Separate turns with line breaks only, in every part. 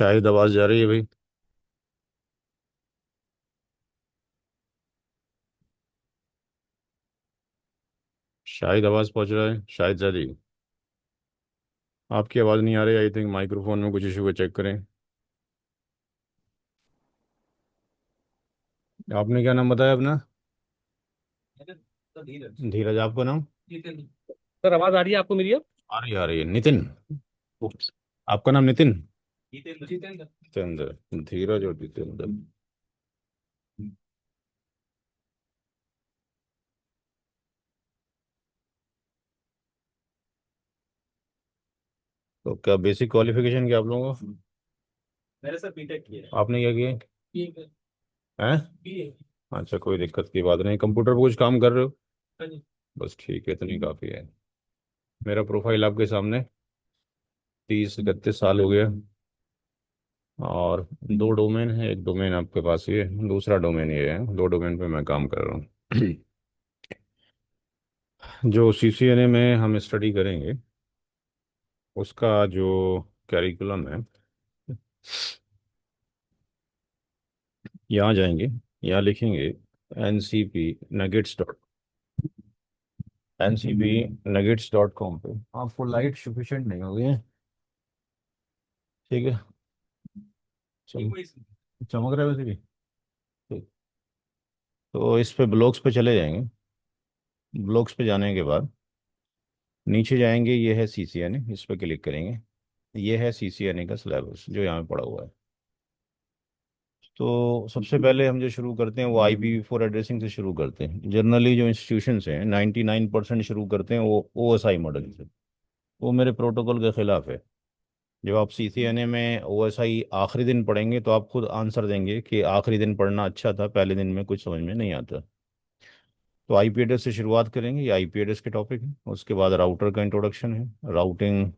शायद आवाज जा रही है भाई। शायद आवाज पहुंच रहा है, शायद जरी। आपकी आवाज़ नहीं आ रही। आई थिंक माइक्रोफोन में कुछ इशू है, चेक करें। आपने क्या नाम बताया अपना? धीरज। आपका नाम?
सर आवाज आ रही है आपको मेरी अब?
आ रही है। नितिन। आपका नाम नितिन? जितेंद्र। धीरज और जितेंद्र। तो क्या बेसिक क्वालिफिकेशन क्या आप लोगों का? आपने क्या किया है? अच्छा, कोई दिक्कत की बात नहीं। कंप्यूटर पे कुछ काम कर रहे हो? बस ठीक है, इतनी काफ़ी है। मेरा प्रोफाइल आपके सामने। 30-31 साल हो गया। और दो डोमेन है, एक डोमेन आपके पास ये है, दूसरा डोमेन ये है। दो डोमेन पे मैं काम कर रहा हूँ। जो सीसीएनए में हम स्टडी करेंगे, उसका जो कैरिकुलम है, यहाँ जाएंगे, यहाँ लिखेंगे ncp nuggets.com पे। आपको लाइट सफिशिएंट नहीं होगी, ठीक है? चम, चमक रहा है वैसे भी। ठीक। तो इस पे ब्लॉग्स पे चले जाएंगे। ब्लॉग्स पे जाने के बाद नीचे जाएंगे, ये है सीसीएनए, इस पे क्लिक करेंगे। ये है सीसीएनए का सिलेबस जो यहाँ पे पड़ा हुआ है। तो सबसे पहले हम जो शुरू करते हैं वो IPv4 एड्रेसिंग से शुरू करते हैं। जनरली जो इंस्टीट्यूशंस हैं 99% शुरू करते हैं वो OSI मॉडल से। वो मेरे प्रोटोकॉल के खिलाफ है। जब आप CCNA में OSI आखिरी दिन पढ़ेंगे तो आप खुद आंसर देंगे कि आखिरी दिन पढ़ना अच्छा था, पहले दिन में कुछ समझ में नहीं आता। तो IP एड्रेस से शुरुआत करेंगे, ये IP एड्रेस के टॉपिक है। उसके बाद राउटर का इंट्रोडक्शन है। राउटिंग,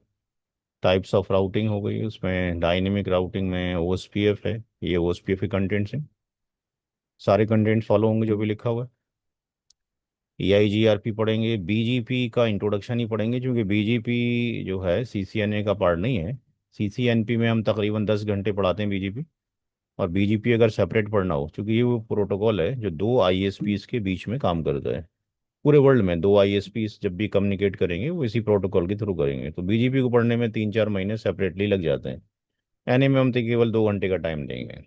टाइप्स ऑफ राउटिंग हो गई, उसमें डायनेमिक राउटिंग में OSPF है। ये OSPF के कंटेंट्स हैं। सारे कंटेंट फॉलो होंगे जो भी लिखा हुआ है। EIGRP पढ़ेंगे। BGP का इंट्रोडक्शन ही पढ़ेंगे, क्योंकि BGP जो है CCNA का पार्ट नहीं है। CCNP में हम तकरीबन 10 घंटे पढ़ाते हैं BGP। और BGP अगर सेपरेट पढ़ना हो, क्योंकि ये वो प्रोटोकॉल है जो दो ISPs के बीच में काम करता है। पूरे वर्ल्ड में दो ISPs जब भी कम्युनिकेट करेंगे वो इसी प्रोटोकॉल के थ्रू करेंगे, तो BGP को पढ़ने में 3-4 महीने सेपरेटली लग जाते हैं। एनए में हम तो केवल 2 घंटे का टाइम देंगे।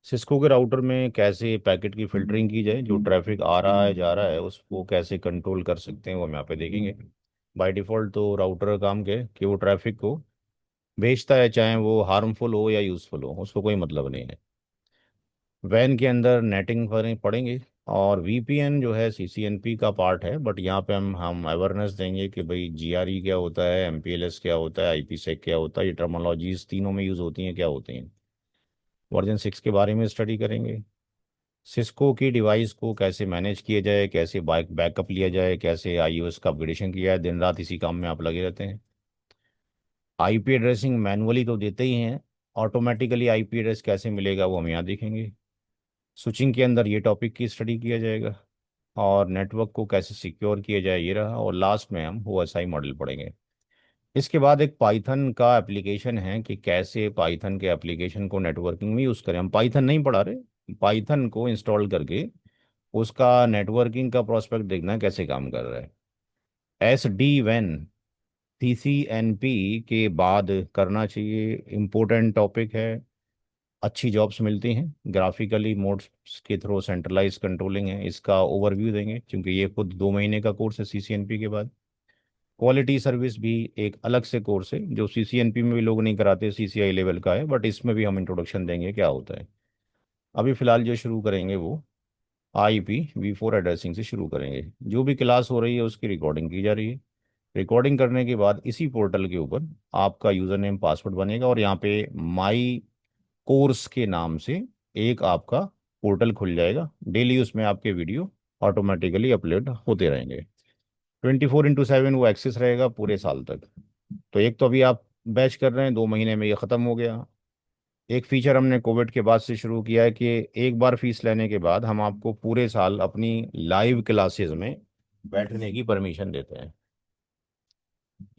सिस्को के राउटर में कैसे पैकेट की फिल्टरिंग की जाए, जो ट्रैफिक आ रहा है जा रहा है उसको कैसे कंट्रोल कर सकते हैं, वो हम यहाँ पे देखेंगे। बाय डिफ़ॉल्ट तो राउटर का काम क्या है कि वो ट्रैफिक को भेजता है, चाहे वो हार्मफुल हो या यूज़फुल हो, उसको कोई मतलब नहीं है। वैन के अंदर नेटिंग पढ़ेंगे। और VPN जो है CCNP का पार्ट है, बट यहाँ पे हम अवेयरनेस देंगे कि भाई GRE क्या होता है, MPLS क्या होता है, IPsec क्या होता है, ये टर्मोलॉजीज तीनों में यूज़ होती हैं, क्या होती हैं। वर्जन 6 के बारे में स्टडी करेंगे। सिस्को की डिवाइस को कैसे मैनेज किया जाए, कैसे बैकअप लिया जाए, कैसे iOS का अपग्रेडेशन किया है। दिन रात इसी काम में आप लगे रहते हैं। IP एड्रेसिंग मैनुअली तो देते ही हैं, ऑटोमेटिकली IP एड्रेस कैसे मिलेगा वो हम यहाँ देखेंगे। स्विचिंग के अंदर ये टॉपिक की स्टडी किया जाएगा। और नेटवर्क को कैसे सिक्योर किया जाए ये रहा। और लास्ट में हम OSI मॉडल पढ़ेंगे। इसके बाद एक पाइथन का एप्लीकेशन है कि कैसे पाइथन के एप्लीकेशन को नेटवर्किंग में यूज़ करें। हम पाइथन नहीं पढ़ा रहे, पाइथन को इंस्टॉल करके उसका नेटवर्किंग का प्रोस्पेक्ट देखना है कैसे काम कर रहा है। SD WAN CCNP के बाद करना चाहिए, इम्पोर्टेंट टॉपिक है। अच्छी जॉब्स मिलती हैं ग्राफिकली मोड्स के थ्रू। सेंट्रलाइज कंट्रोलिंग है, इसका ओवरव्यू देंगे, क्योंकि ये खुद 2 महीने का कोर्स है CCNP के बाद। क्वालिटी सर्विस भी एक अलग से कोर्स है जो CCNP में भी लोग नहीं कराते, CCI लेवल का है, बट इसमें भी हम इंट्रोडक्शन देंगे क्या होता है। अभी फिलहाल जो शुरू करेंगे वो IPv4 एड्रेसिंग से शुरू करेंगे। जो भी क्लास हो रही है उसकी रिकॉर्डिंग की जा रही है। रिकॉर्डिंग करने के बाद इसी पोर्टल के ऊपर आपका यूज़र नेम पासवर्ड बनेगा, और यहाँ पे माई कोर्स के नाम से एक आपका पोर्टल खुल जाएगा। डेली उसमें आपके वीडियो ऑटोमेटिकली अपलोड होते रहेंगे। 24/7 वो एक्सेस रहेगा पूरे साल तक। तो एक तो अभी आप बैच कर रहे हैं, 2 महीने में ये ख़त्म हो गया। एक फीचर हमने कोविड के बाद से शुरू किया है कि एक बार फीस लेने के बाद हम आपको पूरे साल अपनी लाइव क्लासेस में बैठने की परमिशन देते हैं,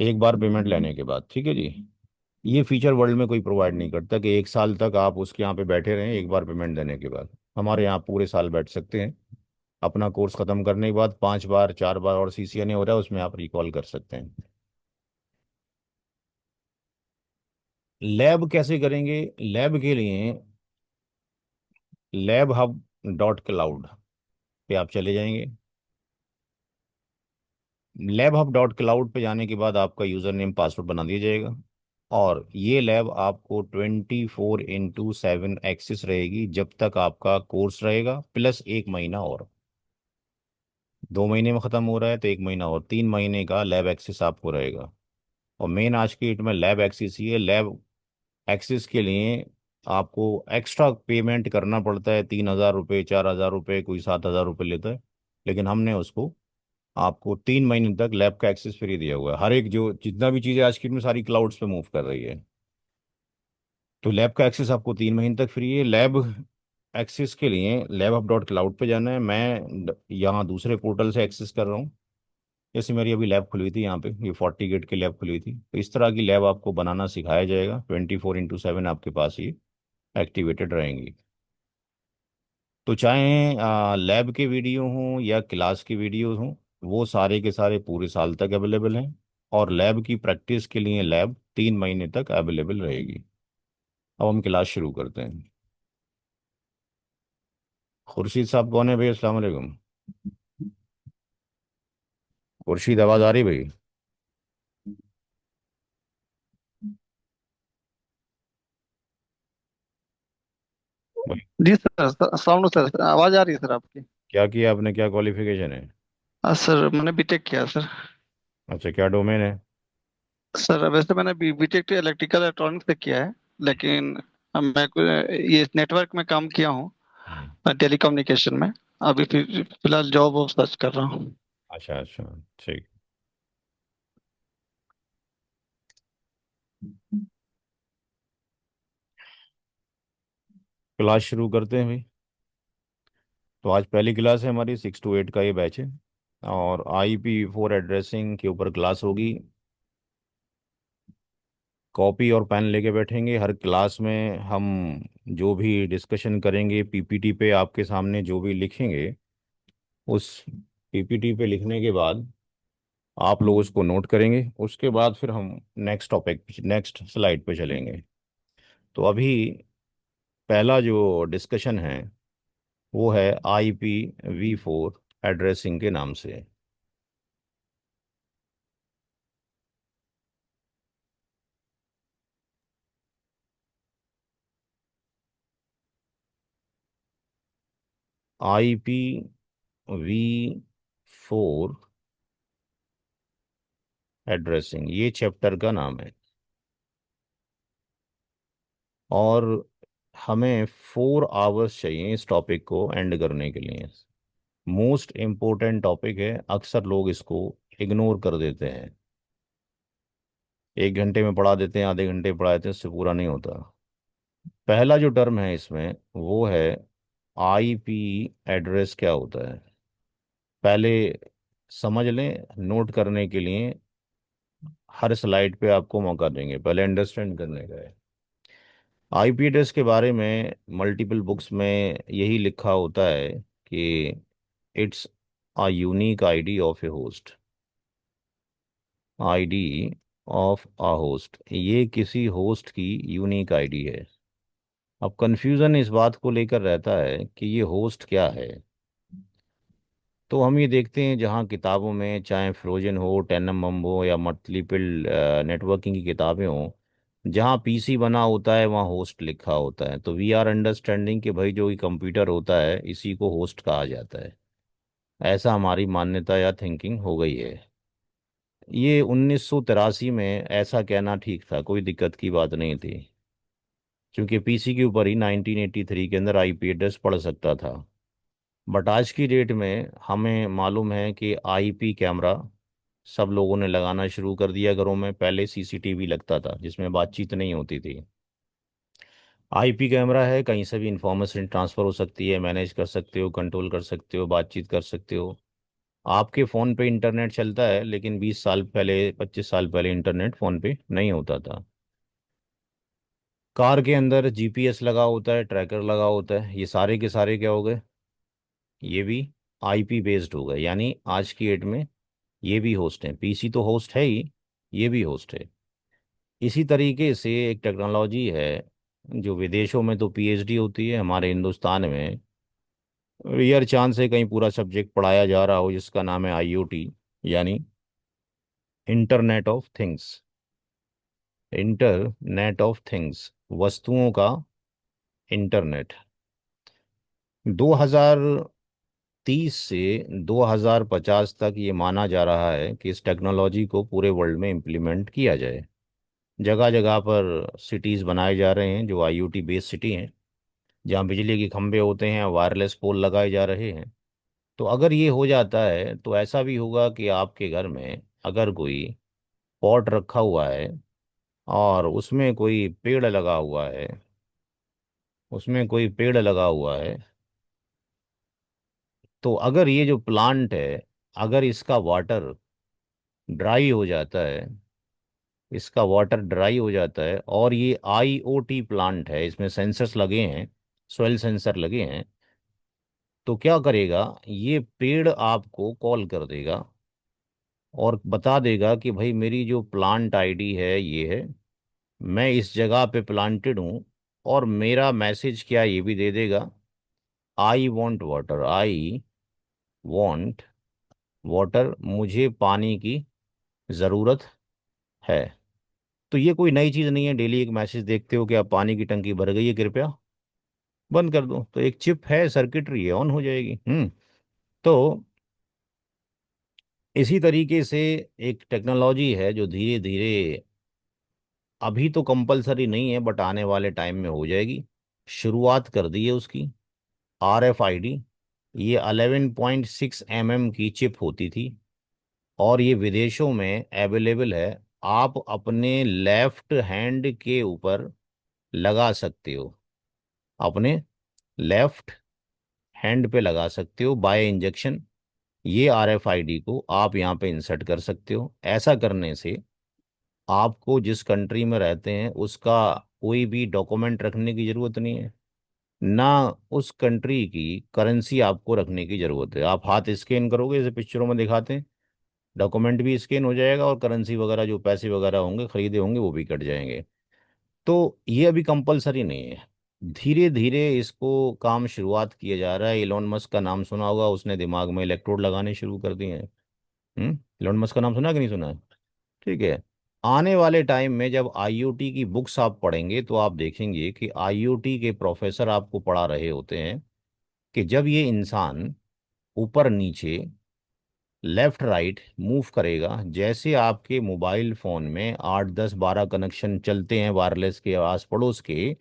एक बार पेमेंट लेने के बाद, ठीक है जी। ये फीचर वर्ल्ड में कोई प्रोवाइड नहीं करता कि 1 साल तक आप उसके यहाँ पे बैठे रहें एक बार पेमेंट देने के बाद। हमारे यहाँ पूरे साल बैठ सकते हैं। अपना कोर्स खत्म करने के बाद 5 बार 4 बार और सीसीएनए हो रहा है उसमें आप रिकॉल कर सकते हैं। लैब कैसे करेंगे? लैब के लिए lab hub.cloud पे आप चले जाएंगे। lab hub.cloud पे जाने के बाद आपका यूज़र नेम पासवर्ड बना दिया जाएगा। और ये लैब आपको 24/7 एक्सेस रहेगी जब तक आपका कोर्स रहेगा, प्लस 1 महीना और। 2 महीने में ख़त्म हो रहा है तो 1 महीना और, 3 महीने का लैब एक्सेस आपको रहेगा। और मेन आज की डेट में लैब एक्सेस ही है। लैब एक्सेस के लिए आपको एक्स्ट्रा पेमेंट करना पड़ता है, 3,000 रुपये 4,000 रुपये, कोई 7,000 रुपये लेता है। लेकिन हमने उसको आपको 3 महीने तक लैब का एक्सेस फ्री दिया हुआ है। हर एक जो जितना भी चीज़ें आज की डेट में सारी क्लाउड्स पे मूव कर रही है। तो लैब का एक्सेस आपको 3 महीने तक फ्री है। लैब एक्सेस के लिए lab.cloud पे जाना है। मैं यहाँ दूसरे पोर्टल से एक्सेस कर रहा हूँ। जैसे मेरी अभी लैब खुली थी यहाँ पे, ये 40 गेट की लैब खुली थी, तो इस तरह की लैब आपको बनाना सिखाया जाएगा। 24/7 आपके पास ये एक्टिवेटेड रहेंगी। तो चाहे लैब के वीडियो हों या क्लास की वीडियो हों, वो सारे के सारे पूरे साल तक अवेलेबल हैं। और लैब की प्रैक्टिस के लिए लैब 3 महीने तक अवेलेबल रहेगी। अब हम क्लास शुरू करते हैं। खुर्शीद साहब कौन है भाई? अस्सलाम वालेकुम। खुर्शीद, आवाज़ आ रही भाई? भाई,
जी सर, साउंड सर, आवाज आ रही है सर आपकी।
क्या किया आपने? क्या क्वालिफिकेशन है?
सर मैंने बीटेक किया सर।
अच्छा, क्या डोमेन है?
सर वैसे मैंने बीटेक तो इलेक्ट्रिकल इलेक्ट्रॉनिक्स से किया है, लेकिन अब ये नेटवर्क में काम किया हूँ,
हम्म।
टेलीकम्युनिकेशन में। अभी फिलहाल जॉब वॉब सर्च कर रहा हूँ।
अच्छा अच्छा, ठीक। क्लास शुरू करते हैं भाई। तो आज पहली क्लास है हमारी, 6 to 8 का ये बैच है। और IP4 एड्रेसिंग के ऊपर क्लास होगी। कॉपी और पेन लेके बैठेंगे। हर क्लास में हम जो भी डिस्कशन करेंगे PPT पे आपके सामने जो भी लिखेंगे, उस PPT पे लिखने के बाद आप लोग उसको नोट करेंगे। उसके बाद फिर हम नेक्स्ट स्लाइड पे चलेंगे। तो अभी पहला जो डिस्कशन है वो है IPv4 एड्रेसिंग के नाम से। IPv4 एड्रेसिंग ये चैप्टर का नाम है। और हमें 4 आवर्स चाहिए इस टॉपिक को एंड करने के लिए। मोस्ट इम्पोर्टेंट टॉपिक है, अक्सर लोग इसको इग्नोर कर देते हैं। 1 घंटे में पढ़ा देते हैं, आधे घंटे में पढ़ा देते हैं, उससे पूरा नहीं होता। पहला जो टर्म है इसमें वो है IP एड्रेस क्या होता है। पहले समझ लें, नोट करने के लिए हर स्लाइड पे आपको मौका देंगे, पहले अंडरस्टैंड करने का है। IP एड्रेस के बारे में मल्टीपल बुक्स में यही लिखा होता है कि it's a unique ID of A host. ID of a host, ये किसी होस्ट की यूनिक ID है। अब कंफ्यूजन इस बात को लेकर रहता है कि ये होस्ट क्या है। तो हम ये देखते हैं जहाँ किताबों में, चाहे फ्रोजन हो, टेनम हो, या मल्टीपल नेटवर्किंग की किताबें हों, जहाँ PC बना होता है वहाँ होस्ट लिखा होता है। तो वी आर अंडरस्टैंडिंग कि भाई जो ये कंप्यूटर होता है इसी को होस्ट कहा जाता है। ऐसा हमारी मान्यता या थिंकिंग हो गई है। ये 1983 में ऐसा कहना ठीक था, कोई दिक्कत की बात नहीं थी। क्योंकि PC के ऊपर ही 1983 के अंदर IP एड्रेस पड़ सकता था। बट आज की डेट में हमें मालूम है कि IP कैमरा सब लोगों ने लगाना शुरू कर दिया घरों में। पहले CCTV लगता था जिसमें बातचीत नहीं होती थी। IP कैमरा है, कहीं से भी इंफॉर्मेशन ट्रांसफ़र हो सकती है, मैनेज कर सकते हो, कंट्रोल कर सकते हो, बातचीत कर सकते हो। आपके फ़ोन पे इंटरनेट चलता है, लेकिन 20 साल पहले 25 साल पहले इंटरनेट फ़ोन पे नहीं होता था। कार के अंदर जीपीएस लगा होता है, ट्रैकर लगा होता है, ये सारे के सारे क्या हो गए, ये भी आईपी बेस्ड हो गए। यानी आज की डेट में ये भी होस्ट है, पीसी तो होस्ट है ही, ये भी होस्ट है। इसी तरीके से एक टेक्नोलॉजी है जो विदेशों में तो पीएचडी होती है, हमारे हिंदुस्तान में रेयर चांस से कहीं पूरा सब्जेक्ट पढ़ाया जा रहा हो, जिसका नाम है आईओटी, यानी internet of things. Internet of things, वस्तुओं का इंटरनेट। 2030 से 2050 तक ये माना जा रहा है कि इस टेक्नोलॉजी को पूरे वर्ल्ड में इम्प्लीमेंट किया जाए। जगह जगह पर सिटीज़ बनाए जा रहे हैं जो आईओटी बेस्ड सिटी हैं, जहाँ बिजली के खंभे होते हैं, वायरलेस पोल लगाए जा रहे हैं। तो अगर ये हो जाता है तो ऐसा भी होगा कि आपके घर में अगर कोई पॉट रखा हुआ है और उसमें कोई पेड़ लगा हुआ है, तो अगर ये जो प्लांट है, अगर इसका वाटर ड्राई हो जाता है और ये आईओटी प्लांट है, इसमें सेंसर्स लगे हैं, सॉइल सेंसर लगे हैं, तो क्या करेगा, ये पेड़ आपको कॉल कर देगा और बता देगा कि भाई मेरी जो प्लांट आईडी है ये है, मैं इस जगह पे प्लांटेड हूँ, और मेरा मैसेज क्या ये भी दे देगा, आई वॉन्ट वाटर, मुझे पानी की ज़रूरत है। तो ये कोई नई चीज़ नहीं है, डेली एक मैसेज देखते हो कि आप पानी की टंकी भर गई है, कृपया बंद कर दो, तो एक चिप है, सर्किटरी है, ऑन हो जाएगी। तो इसी तरीके से एक टेक्नोलॉजी है जो धीरे धीरे, अभी तो कंपलसरी नहीं है बट आने वाले टाइम में हो जाएगी, शुरुआत कर दी है उसकी। आरएफआईडी, ये 11.6 की चिप होती थी और ये विदेशों में अवेलेबल है। आप अपने लेफ्ट हैंड के ऊपर लगा सकते हो, अपने लेफ्ट हैंड पे लगा सकते हो बाय इंजेक्शन। ये आरएफआईडी को आप यहाँ पे इंसर्ट कर सकते हो। ऐसा करने से आपको जिस कंट्री में रहते हैं उसका कोई भी डॉक्यूमेंट रखने की ज़रूरत नहीं है, ना उस कंट्री की करेंसी आपको रखने की ज़रूरत है। आप हाथ स्कैन करोगे, जैसे पिक्चरों में दिखाते हैं, डॉक्यूमेंट भी स्कैन हो जाएगा और करेंसी वगैरह जो पैसे वगैरह होंगे खरीदे होंगे वो भी कट जाएंगे। तो ये अभी कंपलसरी नहीं है, धीरे धीरे इसको काम शुरुआत किया जा रहा है। इलोन मस्क का नाम सुना होगा, उसने दिमाग में इलेक्ट्रोड लगाने शुरू कर दिए हैं। इलोन मस्क का नाम सुना कि नहीं सुना है? ठीक है। आने वाले टाइम में जब आईओटी की बुक्स आप पढ़ेंगे तो आप देखेंगे कि आईओटी के प्रोफेसर आपको पढ़ा रहे होते हैं कि जब ये इंसान ऊपर नीचे लेफ्ट राइट मूव करेगा, जैसे आपके मोबाइल फ़ोन में 8 10 12 कनेक्शन चलते हैं वायरलेस के आस पड़ोस के,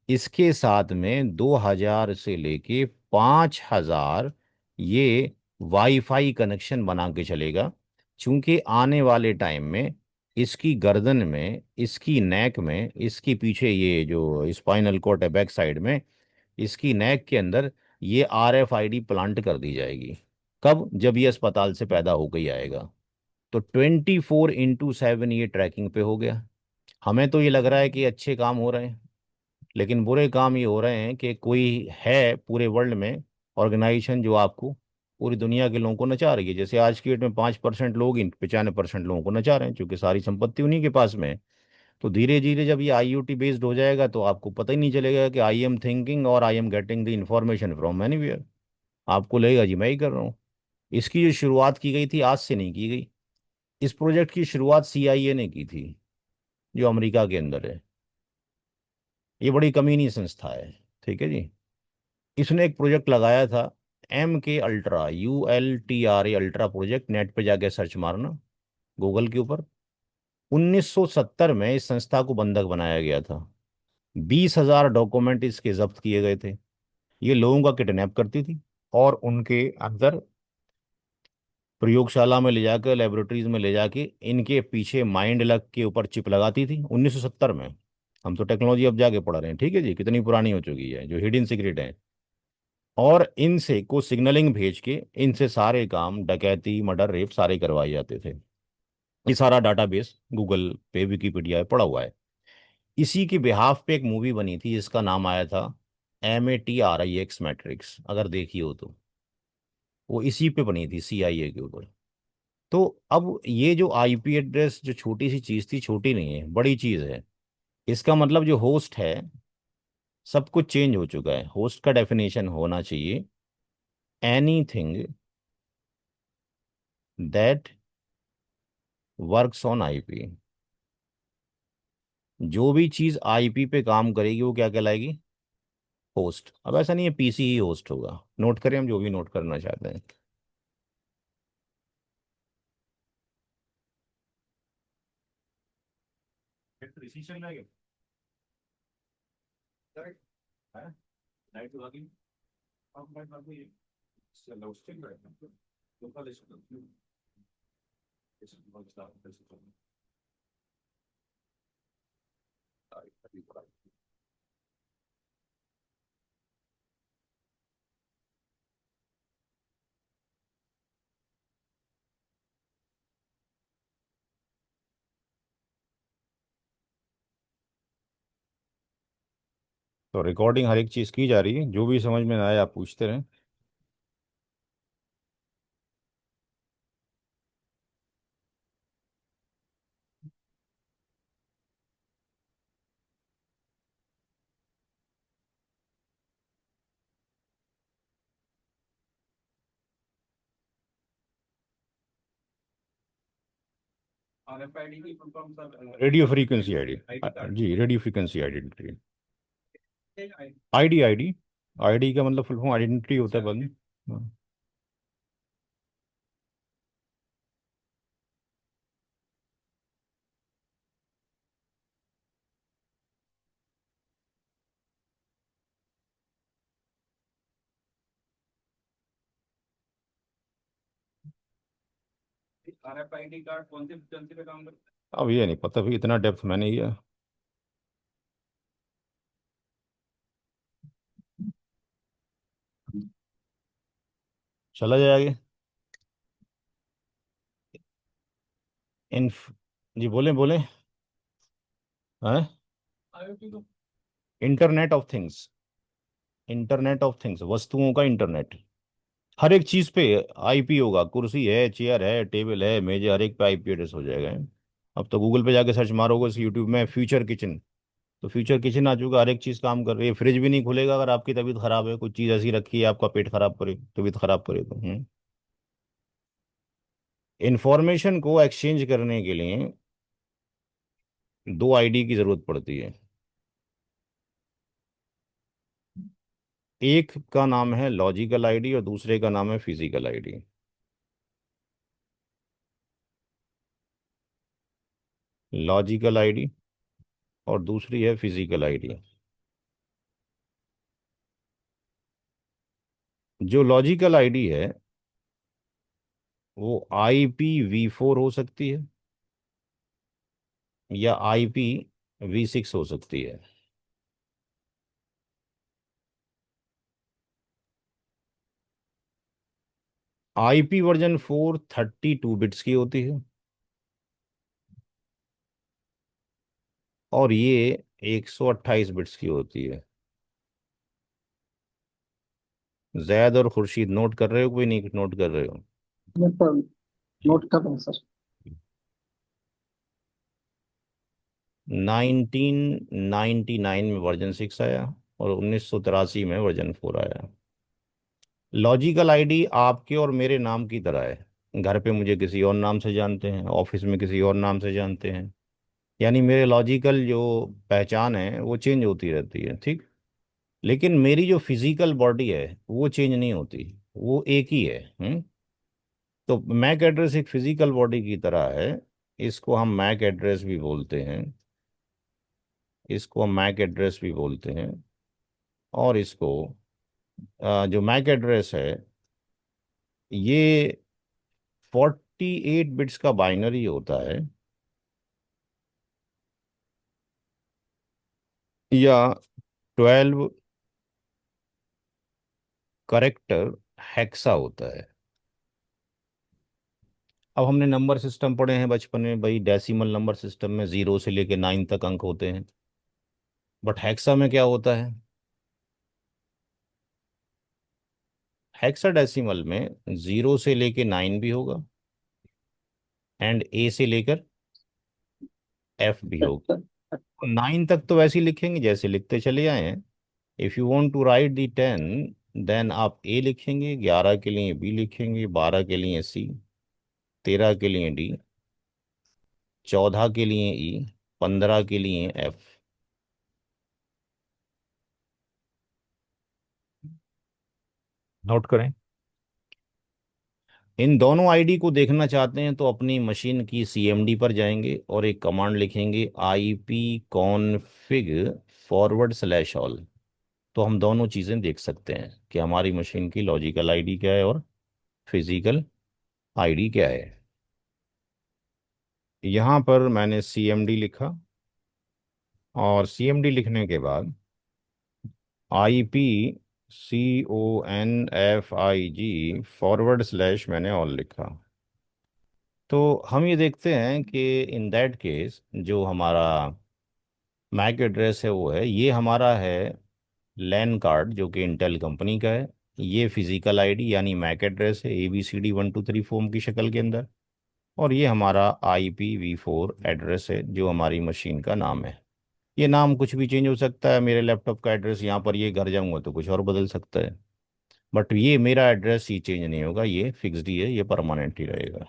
इसके साथ में 2000 से लेके 5000 ये वाईफाई कनेक्शन बना के चलेगा। क्योंकि आने वाले टाइम में इसकी गर्दन में, इसकी नेक में, इसकी पीछे ये जो स्पाइनल कॉर्ड है बैक साइड में, इसकी नेक के अंदर ये आरएफआईडी प्लांट कर दी जाएगी। कब? जब ये अस्पताल से पैदा होकर ही आएगा। तो 24/7 ये ट्रैकिंग पे हो गया। हमें तो ये लग रहा है कि अच्छे काम हो रहे हैं, लेकिन बुरे काम ये हो रहे हैं कि कोई है पूरे वर्ल्ड में ऑर्गेनाइजेशन जो आपको पूरी दुनिया के लोगों को नचा रही है। जैसे आज की डेट में 5% लोग इन 95% लोगों को नचा रहे हैं, क्योंकि सारी संपत्ति उन्हीं के पास में है। तो धीरे धीरे जब ये आईओटी बेस्ड हो जाएगा तो आपको पता ही नहीं चलेगा कि आई एम थिंकिंग और I am getting the information from anywhere. आपको लगेगा जी मैं ही कर रहा हूँ। इसकी जो शुरुआत की गई थी आज से नहीं की गई, इस प्रोजेक्ट की शुरुआत सीआईए ने की थी, जो अमेरिका के अंदर है। ये बड़ी कमीनी संस्था है, ठीक है जी। इसने एक प्रोजेक्ट लगाया था, MK ultra, ULTRA ultra project, net पे जाके सर्च मारना गूगल के ऊपर। 1970 में इस संस्था को बंधक बनाया गया था, 20,000 डॉक्यूमेंट इसके जब्त किए गए थे। ये लोगों का किडनैप करती थी और उनके अंदर प्रयोगशाला में ले जाकर, लेबोरेटरीज में ले जाके इनके पीछे माइंड लग के ऊपर चिप लगाती थी 1970 में। हम तो टेक्नोलॉजी अब जाके पढ़ रहे हैं, ठीक है जी, कितनी पुरानी हो चुकी है, जो हिडन सीक्रेट है। और इनसे को सिग्नलिंग भेज के इनसे सारे काम, डकैती, मर्डर, रेप सारे करवाए जाते थे। ये सारा डाटाबेस गूगल पे, विकिपीडिया पे पड़ा हुआ है। इसी के बिहाफ पे एक मूवी बनी थी जिसका नाम आया था MATRIX मैट्रिक्स, अगर देखी हो तो। वो इसी पे बनी थी, CIA के ऊपर। तो अब ये जो IP एड्रेस, जो छोटी सी चीज थी, छोटी नहीं है, बड़ी चीज है। इसका मतलब जो होस्ट है, सब कुछ चेंज हो चुका है। होस्ट का डेफिनेशन होना चाहिए anything that works on IP। जो भी चीज IP पे काम करेगी वो क्या कहलाएगी? होस्ट। अब ऐसा नहीं है PC ही होस्ट होगा, नोट करें हम जो भी नोट करना चाहते हैं। इसी चल रहा है क्या? लाइट लगी। अब लाइट लग गई है। चलो उसके बाद तो कल इस बहुत सारा तो रिकॉर्डिंग हर एक चीज़ की जा रही है, जो भी समझ में ना आए आप पूछते रहें। RFID की full form sir, radio frequency ID. जी, radio frequency identity. ID ID का मतलब फुल फॉर्म आइडेंटिटी होता है बाद में। हाँ। RFID कार्ड कौन सी फ्रीक्वेंसी पे काम करता है? अब ये नहीं पता भी, इतना डेप्थ मैंने ये। चला जाए आगे। इन्फ जी, बोले बोले। हाँ। Internet of things. Internet of things, वस्तुओं का इंटरनेट। हर एक चीज पे IP होगा। कुर्सी है, चेयर है, टेबल है, मेज है, हर एक पे IP एड्रेस हो जाएगा। अब तो गूगल पे जाके सर्च मारोगे, यूट्यूब में फ्यूचर किचन, तो फ्यूचर किचन आ चुका। हर एक चीज काम कर रही है। फ्रिज भी नहीं खुलेगा अगर आपकी तबीयत खराब है, कुछ चीज ऐसी रखी है आपका पेट खराब करे, तबीयत खराब करे तो। इंफॉर्मेशन को एक्सचेंज करने के लिए दो ID की जरूरत पड़ती है। एक का नाम है लॉजिकल ID और दूसरे का नाम है फिजिकल ID। लॉजिकल ID और दूसरी है फिजिकल ID। जो लॉजिकल ID है वो IPv4 हो सकती है या IPv6 हो सकती है। IP वर्जन 4 32 बिट्स की होती है और ये 128 बिट्स की होती है। जैद और खुर्शीद नोट कर रहे हो, कोई नहीं नोट कर रहे हो?
ये पर नोट कर रहे हैं सर।
1999 में वर्जन 6 आया और 1983 में वर्जन 4 आया। लॉजिकल ID आपके और मेरे नाम की तरह है। घर पे मुझे किसी और नाम से जानते हैं, ऑफिस में किसी और नाम से जानते हैं। यानी मेरे लॉजिकल जो पहचान है वो चेंज होती रहती है, ठीक। लेकिन मेरी जो फिजिकल बॉडी है वो चेंज नहीं होती, वो एक ही है। तो मैक एड्रेस एक फिजिकल बॉडी की तरह है। इसको हम मैक एड्रेस भी बोलते हैं, इसको हम मैक एड्रेस भी बोलते हैं। और इसको जो मैक एड्रेस है ये 48 बिट्स का बाइनरी होता है या 12 करेक्टर हेक्सा होता है। अब हमने नंबर सिस्टम पढ़े हैं बचपन में भाई, डेसिमल नंबर सिस्टम में 0 से लेके 9 तक अंक होते हैं। बट हेक्सा में क्या होता है? हेक्साडेसिमल में 0 से लेके 9 भी होगा, एंड ए से लेकर एफ भी होगा। 9 तक तो वैसे ही लिखेंगे जैसे लिखते चले आए हैं। If you want to write the 10, then आप ए लिखेंगे, 11 के लिए बी लिखेंगे, 12 के लिए सी, 13 के लिए डी, 14 के लिए ई, 15 के लिए एफ। नोट करें। इन दोनों आईडी को देखना चाहते हैं तो अपनी मशीन की सीएमडी पर जाएंगे और एक कमांड लिखेंगे IP कॉन्फिग /ऑल। तो हम दोनों चीज़ें देख सकते हैं कि हमारी मशीन की लॉजिकल आईडी क्या है और फिजिकल आईडी क्या है। यहाँ पर मैंने सीएमडी लिखा, और सीएमडी लिखने के बाद IP CONFIG मैंने ऑल लिखा। तो हम ये देखते हैं कि इन दैट केस जो हमारा मैक एड्रेस है वो है, ये हमारा है लैन कार्ड जो कि इंटेल कंपनी का है। ये फिजिकल आईडी यानी मैक एड्रेस है ABCD 1 2 3 4 की शक्ल के अंदर। और ये हमारा IPv4 एड्रेस है जो हमारी मशीन का नाम है। ये नाम कुछ भी चेंज हो सकता है। मेरे लैपटॉप का एड्रेस यहाँ पर, ये घर जाऊंगा तो कुछ और बदल सकता है। बट ये मेरा एड्रेस ही चेंज नहीं होगा, ये फिक्स्ड ही है, ये परमानेंट ही रहेगा।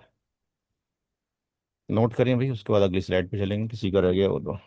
नोट करें भाई, उसके बाद अगली स्लाइड पे चलेंगे, किसी का रह गया वो तो।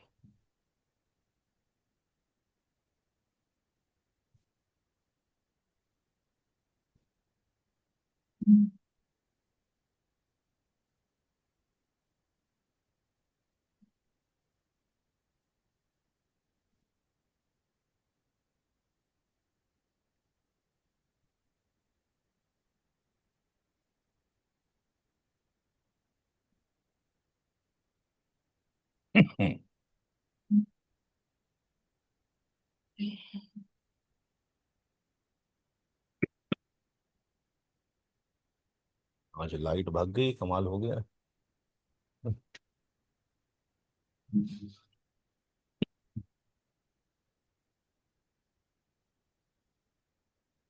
आज लाइट भाग गई, कमाल हो गया।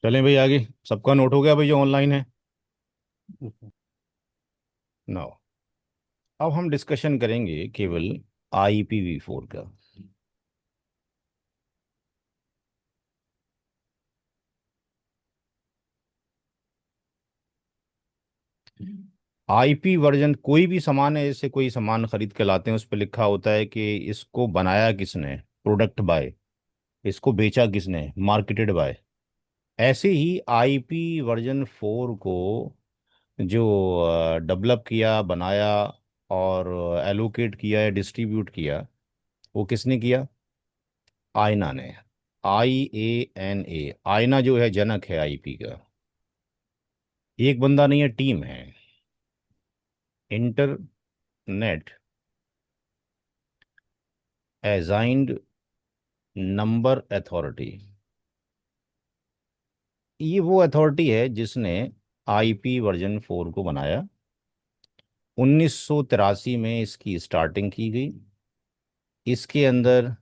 चलें भाई आगे। सबका नोट हो गया भाई जो ऑनलाइन है? नो, अब हम डिस्कशन करेंगे केवल IPv4 का। IP वर्जन कोई भी सामान है, जैसे कोई सामान खरीद के लाते हैं उस पर लिखा होता है कि इसको बनाया किसने, प्रोडक्ट बाय, इसको बेचा किसने, मार्केटेड बाय। ऐसे ही IP वर्जन 4 को जो डेवलप किया, बनाया और एलोकेट किया या डिस्ट्रीब्यूट किया, वो किसने किया? आयना ने। IANA, आयना जो है जनक है IP का। एक बंदा नहीं है, टीम है। इंटरनेट असाइंड नंबर अथॉरिटी, ये वो अथॉरिटी है जिसने IP वर्जन 4 को बनाया। 1983 में इसकी स्टार्टिंग की गई। इसके अंदर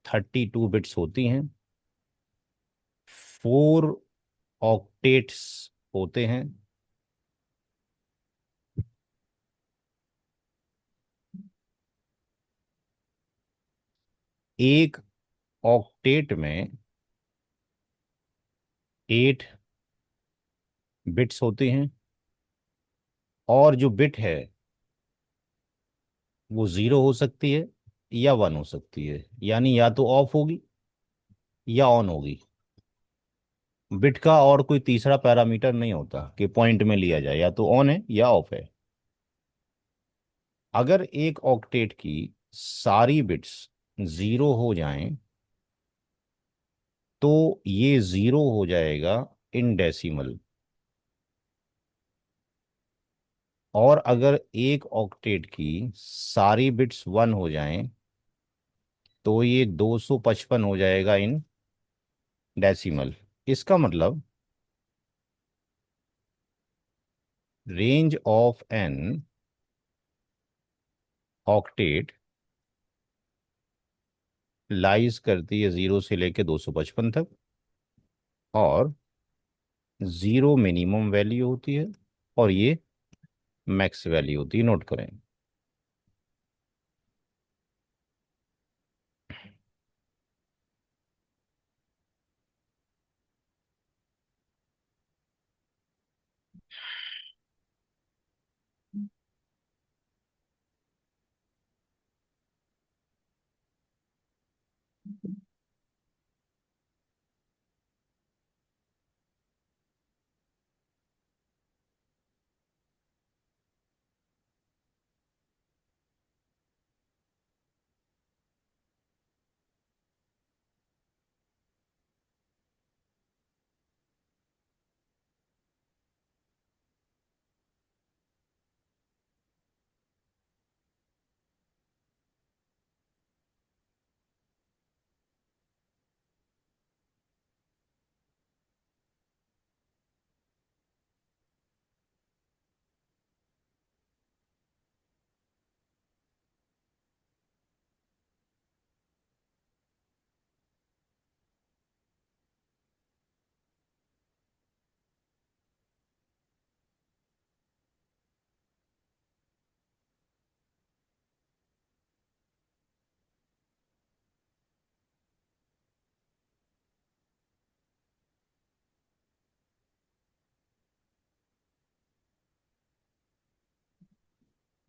32 बिट्स होती हैं, 4 ऑक्टेट्स होते हैं। एक ऑक्टेट में 8 बिट्स होते हैं, और जो बिट है वो 0 हो सकती है या 1 हो सकती है, यानी या तो ऑफ होगी या ऑन होगी। बिट का और कोई तीसरा पैरामीटर नहीं होता कि पॉइंट में लिया जाए, या तो ऑन है या ऑफ है। अगर एक ऑक्टेट की सारी बिट्स 0 हो जाएं तो ये 0 हो जाएगा इन डेसिमल। और अगर एक ऑक्टेट की सारी बिट्स 1 हो जाएं तो ये 255 हो जाएगा इन डेसिमल। इसका मतलब range of an octet lies करती है 0 से लेके 255 तक, और 0 मिनिमम वैल्यू होती है और ये मैक्स वैल्यू होती है। नोट करें।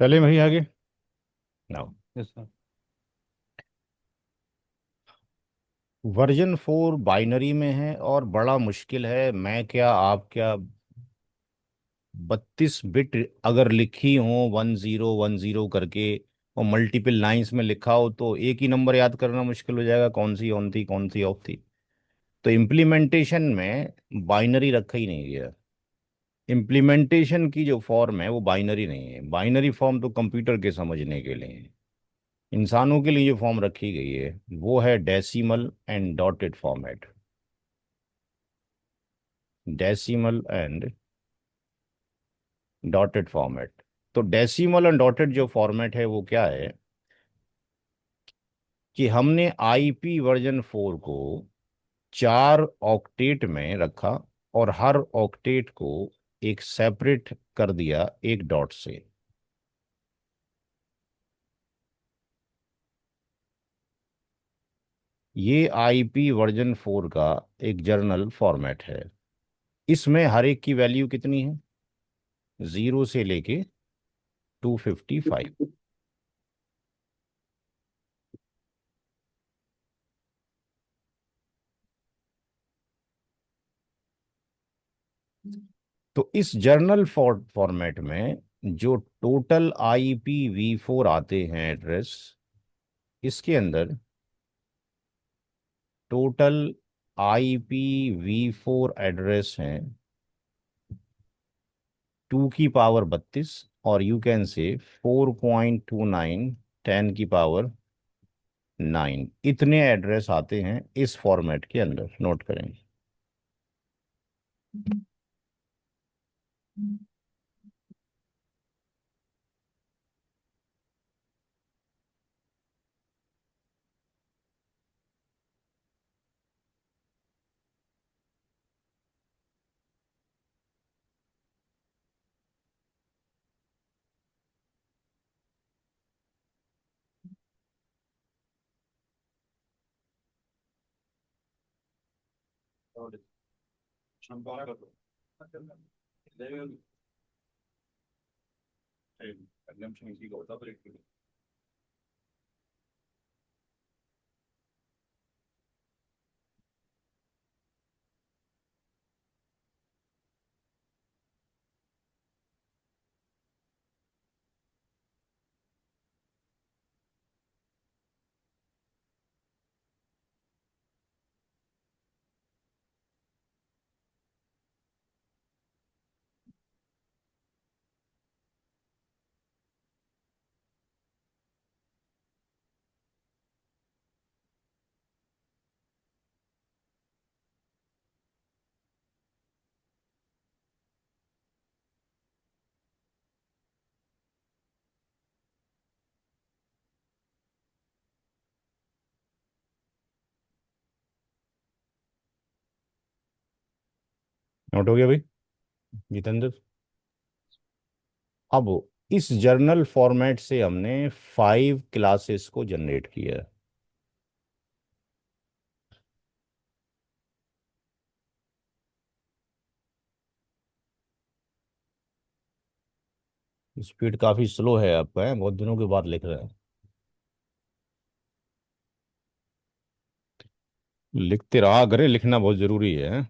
चले भाई आगे। Now,
yes sir.
Version 4 binary में है और बड़ा मुश्किल है। मैं क्या, आप क्या, 32 बिट अगर लिखी हो 1010 करके और मल्टीपल लाइंस में लिखा हो तो एक ही नंबर याद करना मुश्किल हो जाएगा, कौन सी ऑन थी कौन सी ऑफ थी। तो इम्प्लीमेंटेशन में बाइनरी रखा ही नहीं गया। इम्प्लीमेंटेशन की जो फॉर्म है वो बाइनरी नहीं है। बाइनरी फॉर्म तो कंप्यूटर के समझने के लिए है। इंसानों के लिए जो फॉर्म रखी गई है वो है decimal and dotted format. Decimal and dotted format. तो डेसिमल एंड डॉटेड जो फॉर्मेट है वो क्या है कि हमने IP वर्जन 4 को 4 ऑक्टेट में रखा और हर ऑक्टेट को एक सेपरेट कर दिया एक डॉट से। ये IP वर्जन 4 का एक जर्नल फॉर्मेट है। इसमें हर एक की वैल्यू कितनी है, 0 से लेके 255। तो इस जर्नल फॉर्मेट में जो टोटल IPv4 आते हैं एड्रेस, इसके अंदर टोटल IPv4 एड्रेस हैं 2 की पावर 32, और यू कैन से 4.29 10 की पावर 9। इतने एड्रेस आते हैं इस फॉर्मेट के अंदर। नोट करें। नोट हो गया भाई जितेंद्र? अब इस जर्नल फॉर्मेट से हमने 5 क्लासेस को जनरेट किया है। स्पीड काफी स्लो है आपका, है बहुत दिनों के बाद लिख रहे हैं। लिखते रहा करें, लिखना बहुत जरूरी है।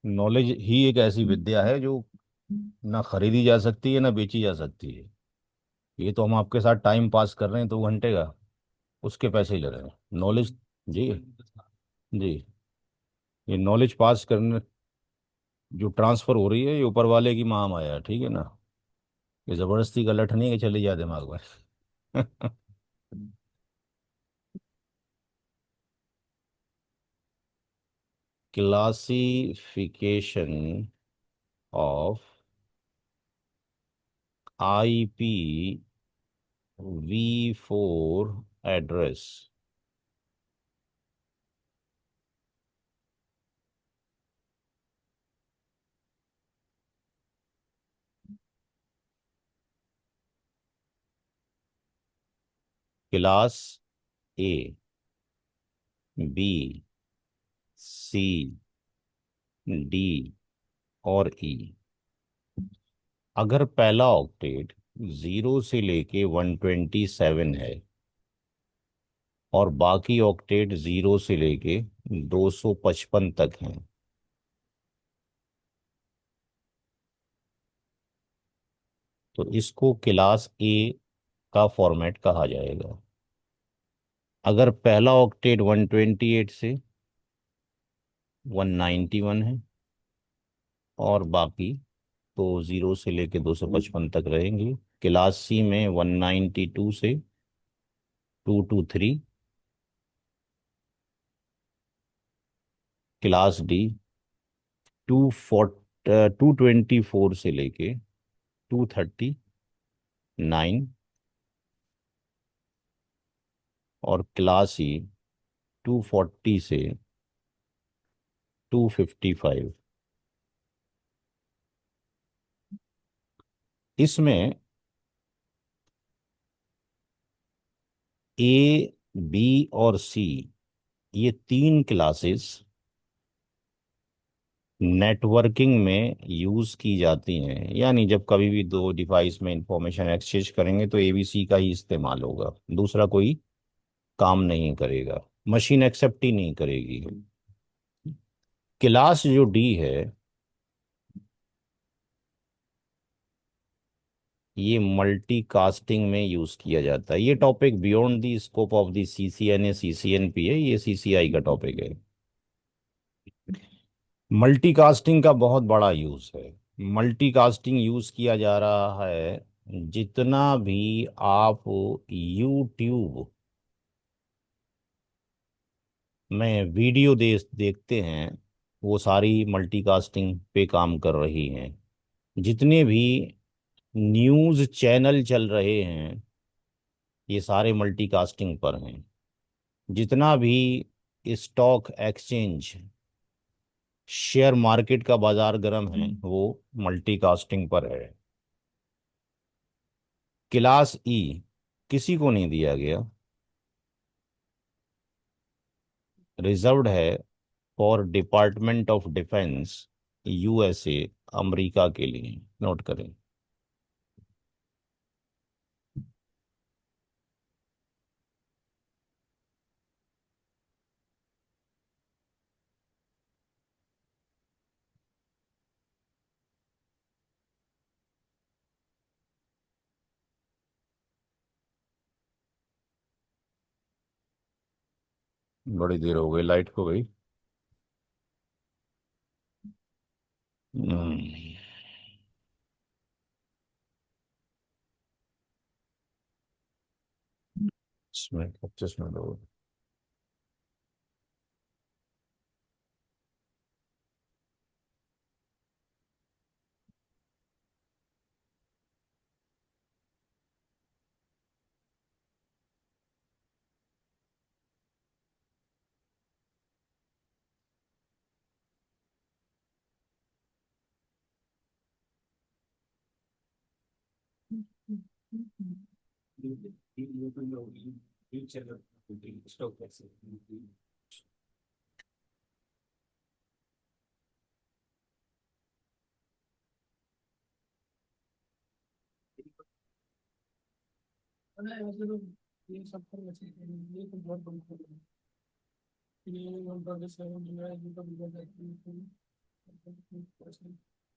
नॉलेज ही एक ऐसी विद्या है जो ना खरीदी जा सकती है ना बेची जा सकती है। ये तो हम आपके साथ टाइम पास कर रहे हैं 2 घंटे का, उसके पैसे ही ले रहे हैं। नॉलेज। जी। जी। ये नॉलेज पास करने जो ट्रांसफर हो रही है, ये ऊपर वाले की माया है, ठीक है ना। ये जबरदस्ती का लठ नहीं है कि चली जाए दिमाग में। Classification of IP V4 address. Class A, B, C, D और ई। अगर पहला ऑक्टेट 0 से लेके 127 है और बाकी ऑक्टेट 0 से लेके 255 तक हैं, तो इसको क्लास ए का फॉर्मेट कहा जाएगा। अगर पहला ऑक्टेट 128 से 191 है और बाकी तो 0 से लेके 255 तक रहेंगे, क्लास सी में 192 से 223, क्लास डी 224 से लेके 239 और क्लास ई 240 से 255। इसमें ए, बी और सी, ये 3 क्लासेस नेटवर्किंग में यूज की जाती हैं। यानी जब कभी भी दो डिवाइस में इंफॉर्मेशन एक्सचेंज करेंगे तो एबीसी का ही इस्तेमाल होगा, दूसरा कोई काम नहीं करेगा, मशीन एक्सेप्ट ही नहीं करेगी। क्लास जो डी है, ये मल्टीकास्टिंग में यूज किया जाता है। ये topic beyond the scope of the CCNA CCNP है, ये सीसीआई का टॉपिक है। मल्टीकास्टिंग का बहुत बड़ा यूज है। मल्टीकास्टिंग यूज किया जा रहा है जितना भी आप यूट्यूब में वीडियो देखते हैं, वो सारी मल्टीकास्टिंग पे काम कर रही हैं। जितने भी न्यूज़ चैनल चल रहे हैं, ये सारे मल्टीकास्टिंग पर हैं। जितना भी स्टॉक एक्सचेंज, शेयर मार्केट का बाजार गर्म है, वो मल्टीकास्टिंग पर है। क्लास ई किसी को नहीं दिया गया, रिजर्व्ड है for department of defence, USA, America के लिए। नोट करें। बड़ी देर हो गई, लाइट को गई। हम्म, इसमें 25 मिनट हो गए।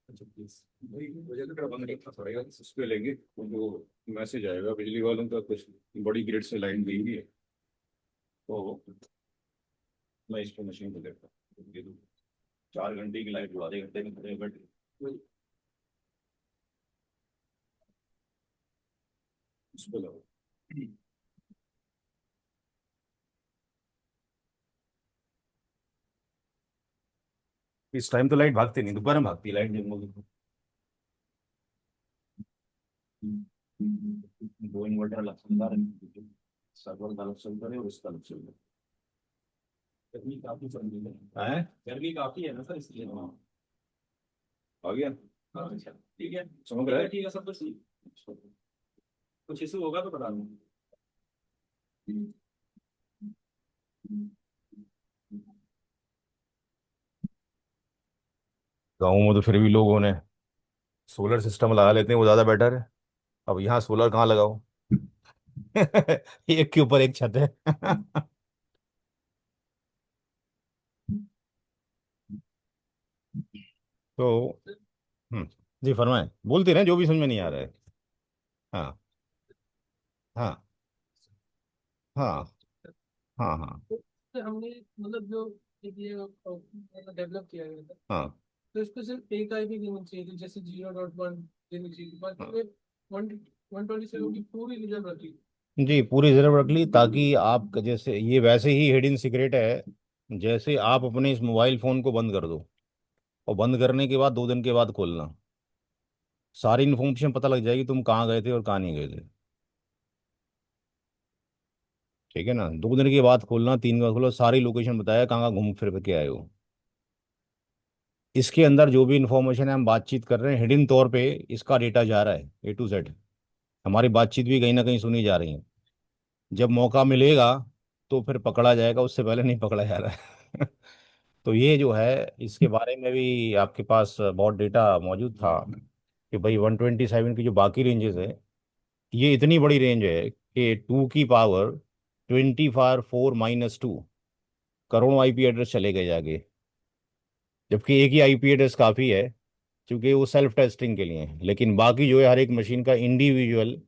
अच्छा प्लीज भाई, मुझे तो बंद रखना पड़ेगा, उस पे लेंगे वो मैसेज आएगा बिजली वालों का, कुछ बड़ी ग्रिड से लाइन गई हुई है, तो मैं इस पे मशीन को देखता हूँ, दे दूँ 4 घंटे की लाइट, आधे घंटे में खड़े बैठे उस पे लगाओ। इस टाइम तो लाइट भागती नहीं, दोपहर में भागती है लाइट जब लोग, दो इन्वर्टर अलग चलता रहे, सर्वर का अलग चलता रहे और उसका अलग चलता रहे। गर्मी काफी चल रही है, गर्मी काफी है ना सर, इसलिए हाँ आ गया। हाँ अच्छा ठीक है, समझ रहा है, ठीक है सब कुछ ठीक। कुछ इशू होगा तो बता दूँ। गाँव में तो फिर भी लोगों ने सोलर सिस्टम लगा लेते हैं, वो ज़्यादा बेटर है। अब यहाँ सोलर कहाँ लगाओ? एक के ऊपर एक छत है। तो हम्म, जी फरमाएं, बोलते रहे जो भी समझ में नहीं आ रहा है। हाँ हाँ हाँ हाँ हाँ
तो हमने मतलब जो एक ये डेवलप किया गया था,
हाँ।
तो इसको सिर्फ एक आईपी देनी चाहिए थी, जैसे 0.1 देनी चाहिए थी, बाकी
हाँ
में 127 की पूरी रिजर्व रखी।
जी, पूरी रिजर्व रख ली, ताकि आप जैसे ये वैसे ही हिडन सीक्रेट है, जैसे आप अपने इस मोबाइल फोन को बंद कर दो और बंद करने के बाद 2 दिन के बाद खोलना, सारी इन्फॉर्मेशन पता लग जाएगी तुम कहाँ गए थे और कहाँ नहीं गए थे। ठीक है ना, 2 दिन के बाद खोलना, 3 दिन बाद खोलो, सारी लोकेशन बताया कहाँ कहाँ घूम फिर के आए हो। इसके अंदर जो भी इंफॉर्मेशन है हम बातचीत कर रहे हैं, हिडन तौर पे इसका डेटा जा रहा है A to Z। हमारी बातचीत भी कहीं ना कहीं सुनी जा रही है। जब मौका मिलेगा तो फिर पकड़ा जाएगा, उससे पहले नहीं पकड़ा जा रहा है। तो ये जो है, इसके बारे में भी आपके पास बहुत डेटा मौजूद था कि भाई 127 की जो बाकी रेंजेस है, ये इतनी बड़ी रेंज है कि 2 की पावर 24 - 2 करोड़ों आईपी एड्रेस चले गए जाके, जबकि एक ही आईपी एड्रेस काफ़ी है, क्योंकि वो सेल्फ टेस्टिंग के लिए है, लेकिन बाकी जो है हर एक मशीन का इंडिविजुअल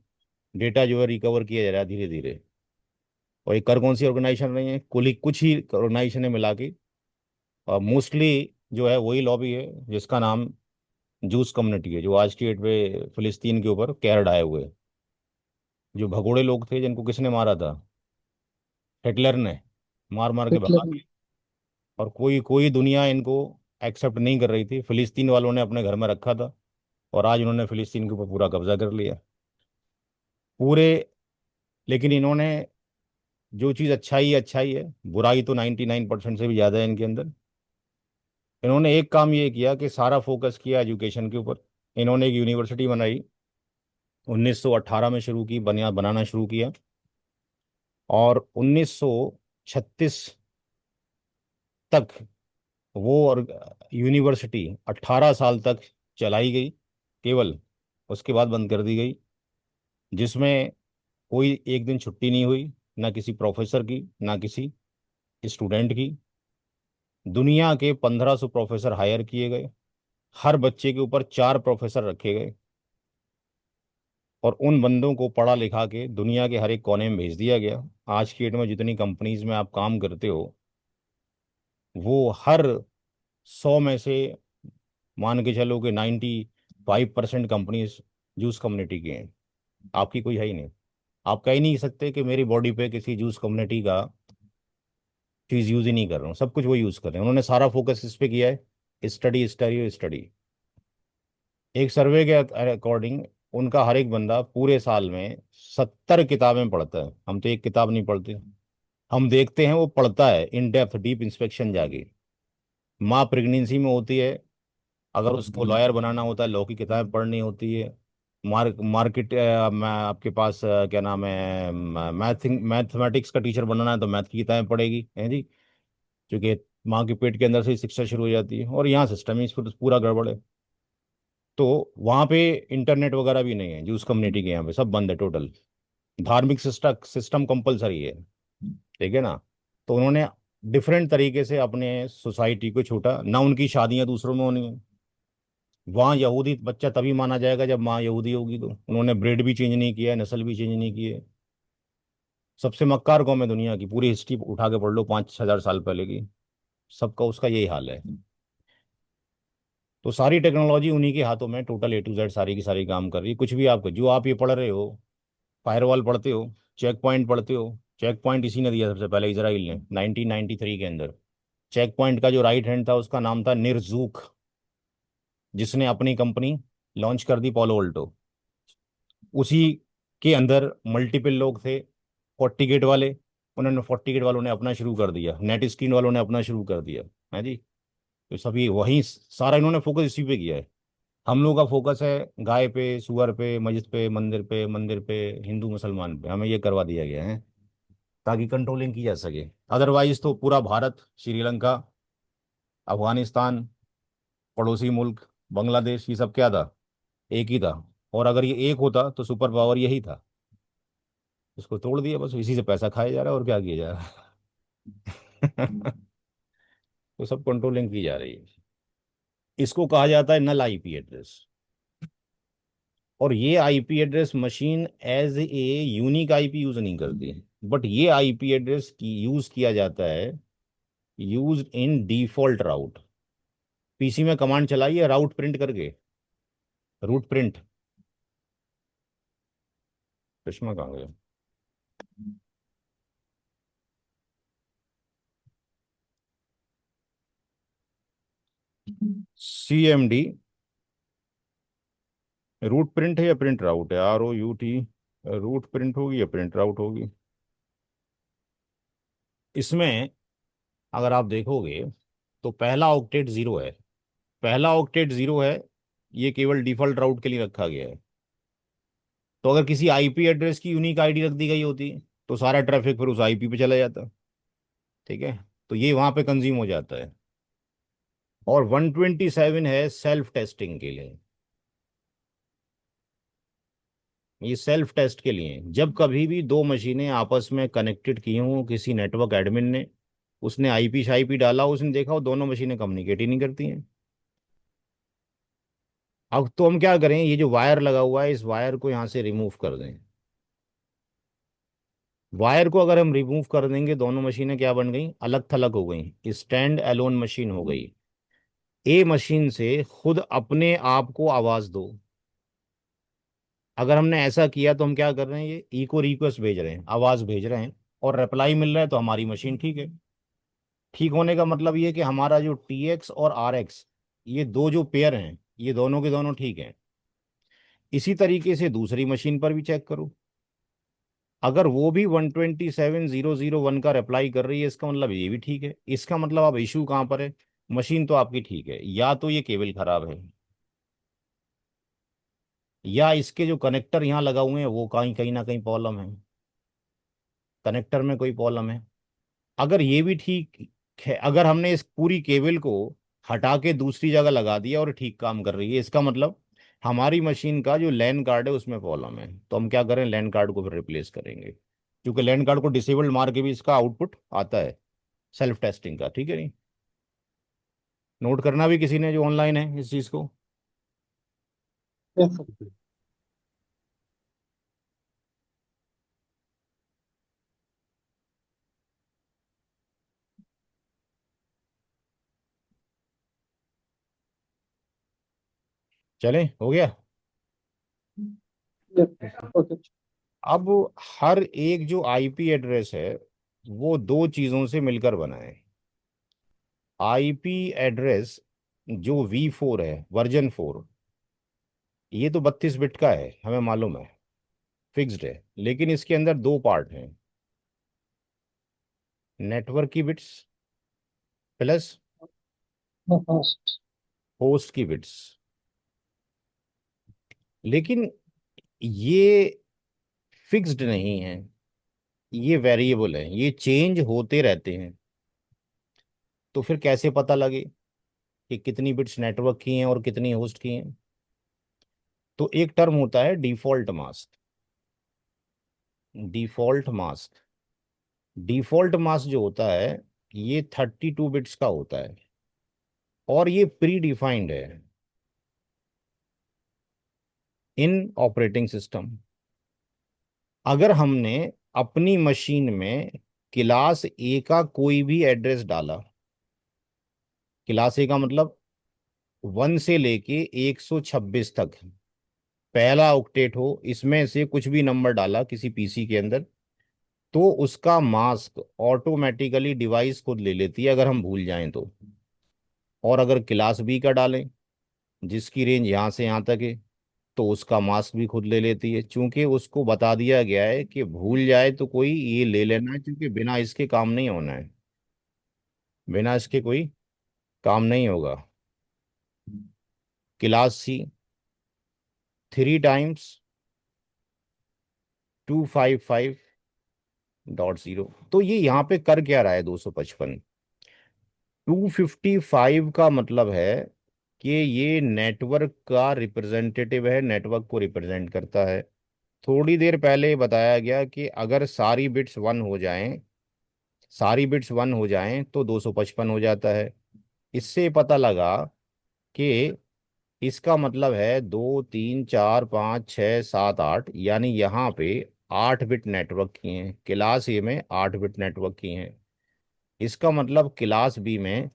डेटा जो है रिकवर किया जा रहा है धीरे धीरे। और ये कर कौन सी ऑर्गेनाइजेशन रही है? कुल ही कुछ ही ऑर्गेनाइजेशन मिला के, और मोस्टली जो है वही लॉबी है जिसका नाम जूस कम्युनिटी है, जो आज की डेट पे फिलिस्तीन के ऊपर कहर ढाए हुए हैं। जो भगोड़े लोग थे जिनको किसने मारा था? हिटलर ने मार मार के भगा
हिटलर।
दिया। और कोई कोई दुनिया इनको एक्सेप्ट नहीं कर रही थी, फिलिस्तीन वालों ने अपने घर में रखा था, और आज उन्होंने फिलिस्तीन के ऊपर पूरा कब्जा कर लिया पूरे। लेकिन इन्होंने, जो चीज़ अच्छाई है, बुराई तो 99% से भी ज़्यादा है इनके अंदर। इन्होंने एक काम ये किया कि सारा फोकस किया एजुकेशन के ऊपर। इन्होंने एक यूनिवर्सिटी बनाई, 1918 में शुरू की, बनाना शुरू किया, और 1936 तक वो और यूनिवर्सिटी 18 साल तक चलाई गई केवल, उसके बाद बंद कर दी गई, जिसमें कोई एक दिन छुट्टी नहीं हुई, ना किसी प्रोफेसर की ना किसी स्टूडेंट की। दुनिया के 1500 प्रोफेसर हायर किए गए, हर बच्चे के ऊपर 4 प्रोफेसर रखे गए, और उन बंदों को पढ़ा लिखा के दुनिया के हर एक कोने में भेज दिया गया। आज की डेट में जितनी कंपनीज में आप काम करते हो, वो हर 100 में से मान के चलो कि 95% कंपनीज जूस कम्युनिटी की हैं। आपकी कोई है ही नहीं। आप कह ही नहीं सकते कि मेरी बॉडी पे किसी जूस कम्युनिटी का चीज़ यूज़ ही नहीं कर रहा हूँ, सब कुछ वो यूज़ कर रहे हैं। उन्होंने सारा फोकस इस पे किया है, स्टडी स्टडी स्टडी। एक सर्वे के अकॉर्डिंग उनका हर एक बंदा पूरे साल में 70 किताबें पढ़ता है। हम तो एक किताब नहीं पढ़ते, हम देखते हैं वो पढ़ता है इन डेप्थ डीप इंस्पेक्शन जाके। माँ प्रेगनेंसी में होती है, अगर उसको लॉयर बनाना होता है, लॉ की किताब पढ़नी होती है। मार्केट मैं आपके पास क्या नाम है, मैथमेटिक्स का टीचर बनना है तो मैथ की किताबें पढ़ेगी है जी, क्योंकि माँ के पेट के अंदर से ही शिक्षा शुरू हो जाती है, और यहाँ सिस्टम ही पूरा गड़बड़ है। तो वहाँ पे इंटरनेट वगैरह भी नहीं है जो उस कम्युनिटी के यहाँ पे सब बंद है टोटल। धार्मिक सिस्टम सिस्टम कंपलसरी है, ठीक है ना। तो उन्होंने डिफरेंट तरीके से अपने सोसाइटी को छोटा ना, उनकी शादियां दूसरों में होनी है। वहाँ यहूदी बच्चा तभी माना जाएगा जब माँ यहूदी होगी, तो उन्होंने ब्रेड भी चेंज नहीं किया है, नस्ल भी चेंज नहीं की है। सबसे मक्कार कौम है दुनिया की, पूरी हिस्ट्री उठा के पढ़ लो 5,000 साल पहले की, सबका उसका यही हाल है। तो सारी टेक्नोलॉजी उन्हीं के हाथों में, टोटल A to Z सारी की सारी काम कर रही है। कुछ भी आप जो आप ये पढ़ रहे हो, फायरवॉल पढ़ते हो, चेक पॉइंट पढ़ते हो, चेक पॉइंट इसी ने दिया सबसे पहले, इसराइल ने 1993 के अंदर। चेक पॉइंट का जो राइट हैंड था उसका नाम था निरजूक, जिसने अपनी कंपनी लॉन्च कर दी पोलो ऑल्टो। उसी के अंदर मल्टीपल लोग थे, 40 गेट वाले, उन्होंने 40 गेट वालों ने अपना शुरू कर दिया, नेट स्क्रीन वालों ने अपना शुरू कर दिया, है जी। तो सभी वही सारा इन्होंने फोकस इसी पे किया है। हम लोग का फोकस है गाय पे, सुअर पे, मस्जिद पे, मंदिर पे, हिंदू मुसलमान पे, हमें ये करवा दिया गया है ताकि कंट्रोलिंग की जा सके। अदरवाइज तो पूरा भारत, श्रीलंका, अफगानिस्तान, पड़ोसी मुल्क, बांग्लादेश, ये सब क्या था, एक ही था। और अगर ये एक होता तो सुपर पावर यही था, इसको तोड़ दिया, बस इसी से पैसा खाया जा रहा है और क्या किया जा रहा है। तो सब कंट्रोलिंग की जा रही है। इसको कहा जाता है नल आईपी एड्रेस। और ये IP address machine as a unique IP use नहीं करती, बट ये आईपी एड्रेस की यूज किया जाता है, use in default route. PC में कमांड चलाइए राउट प्रिंट करके, रूट प्रिंट। चश्मा कहाँ गया? CMD रूट प्रिंट है या प्रिंट राउट है, ROUT, रूट प्रिंट होगी या प्रिंट राउट होगी। इसमें अगर आप देखोगे तो पहला ऑक्टेट जीरो है, पहला ऑक्टेट जीरो है, ये केवल डिफॉल्ट राउट के लिए रखा गया है। तो अगर किसी आईपी एड्रेस की यूनिक आईडी रख दी गई होती तो सारा ट्रैफिक फिर उस आईपी पे चला जाता, ठीक है। तो ये वहां पे कंज्यूम हो जाता है। और 127 है सेल्फ टेस्टिंग के लिए, ये सेल्फ टेस्ट के लिए हैं। जब कभी भी दो मशीनें आपस में कनेक्टेड की हों, किसी नेटवर्क एडमिन ने, उसने आईपी शाईपी डाला, उसने देखा वो दोनों मशीनें कम्युनिकेट ही नहीं करती हैं। अब तो हम क्या करें, ये जो वायर लगा हुआ है इस वायर को यहाँ से रिमूव कर दें। वायर को अगर हम रिमूव कर देंगे, दोनों मशीनें क्या बन गई, अलग थलग हो गई, स्टैंड अलोन मशीन हो गई। ए मशीन से खुद अपने आप को आवाज दो। अगर हमने ऐसा किया तो हम क्या कर रहे हैं, ये ई को रिक्वेस्ट भेज रहे हैं, आवाज भेज रहे हैं, और रिप्लाई मिल रहा है, तो हमारी मशीन ठीक है। ठीक होने का मतलब ये कि हमारा जो TX और RX, ये दो जो पेयर हैं, ये दोनों के दोनों ठीक हैं। इसी तरीके से दूसरी मशीन पर भी चेक करो, अगर वो भी 127,001 का रिप्लाई कर रही है, इसका मतलब ये भी ठीक है। इसका मतलब अब इशू कहाँ पर है, मशीन तो आपकी ठीक है, या तो ये केबल खराब है, या इसके जो कनेक्टर यहाँ लगा हुए हैं वो कहीं कहीं ना कहीं प्रॉब्लम है, कनेक्टर में कोई प्रॉब्लम है। अगर ये भी ठीक है, अगर हमने इस पूरी केबल को हटा के दूसरी जगह लगा दिया और ठीक काम कर रही है, इसका मतलब हमारी मशीन का जो लैन कार्ड है उसमें प्रॉब्लम है। तो हम क्या करें, लैन कार्ड को फिर रिप्लेस करेंगे, क्योंकि लैन कार्ड को डिसेबल्ड मार के भी इसका आउटपुट आता है सेल्फ टेस्टिंग का, ठीक है नहीं। नोट करना भी किसी ने जो ऑनलाइन है इस चीज़ को।
Yes, sir.
चले, हो गया।
Yes, okay.
अब हर एक जो आईपी एड्रेस है वो दो चीज़ों से मिलकर बना है। आईपी एड्रेस जो V4 है, वर्जन 4, ये तो 32 बिट का है, हमें मालूम है, फिक्स्ड है। लेकिन इसके अंदर दो पार्ट हैं, नेटवर्क की bits plus
The first.
Host की बिट्स। लेकिन ये फिक्स्ड नहीं है, ये वेरिएबल है, ये चेंज होते रहते हैं। तो फिर कैसे पता लगे कि कितनी बिट्स नेटवर्क की हैं और कितनी होस्ट की हैं? तो एक टर्म होता है default mask. Default mask, default mask जो होता है ये 32 बिट्स का होता है, और ये प्री डिफाइंड है इन ऑपरेटिंग सिस्टम। अगर हमने अपनी मशीन में क्लास ए का कोई भी एड्रेस डाला, क्लास ए का मतलब 1 से लेके 126 तक, पहला ऑक्टेट हो, इसमें से कुछ भी नंबर डाला किसी पीसी के अंदर, तो उसका मास्क ऑटोमेटिकली डिवाइस खुद ले लेती है अगर हम भूल जाएं तो। और अगर क्लास बी का डालें जिसकी रेंज यहाँ से यहाँ तक है, तो उसका मास्क भी खुद ले लेती है, क्योंकि उसको बता दिया गया है कि भूल जाए तो कोई ये ले लेना है, क्योंकि बिना इसके काम नहीं होना है, बिना इसके कोई काम नहीं होगा। Class C 3 times 255.0। तो ये यहाँ पे कर क्या रहा है 255? 255 का मतलब है कि ये नेटवर्क का रिप्रेजेंटेटिव है, नेटवर्क को रिप्रेजेंट करता है। थोड़ी देर पहले बताया गया कि अगर सारी बिट्स वन हो जाएं, सारी बिट्स वन हो जाएं तो 255 हो जाता है। इससे पता लगा कि इसका मतलब है 2 3 4 5 6 7 8, यानी यहाँ पे 8 बिट नेटवर्क की हैं, क्लास ए में 8 बिट नेटवर्क की हैं। इसका मतलब क्लास बी में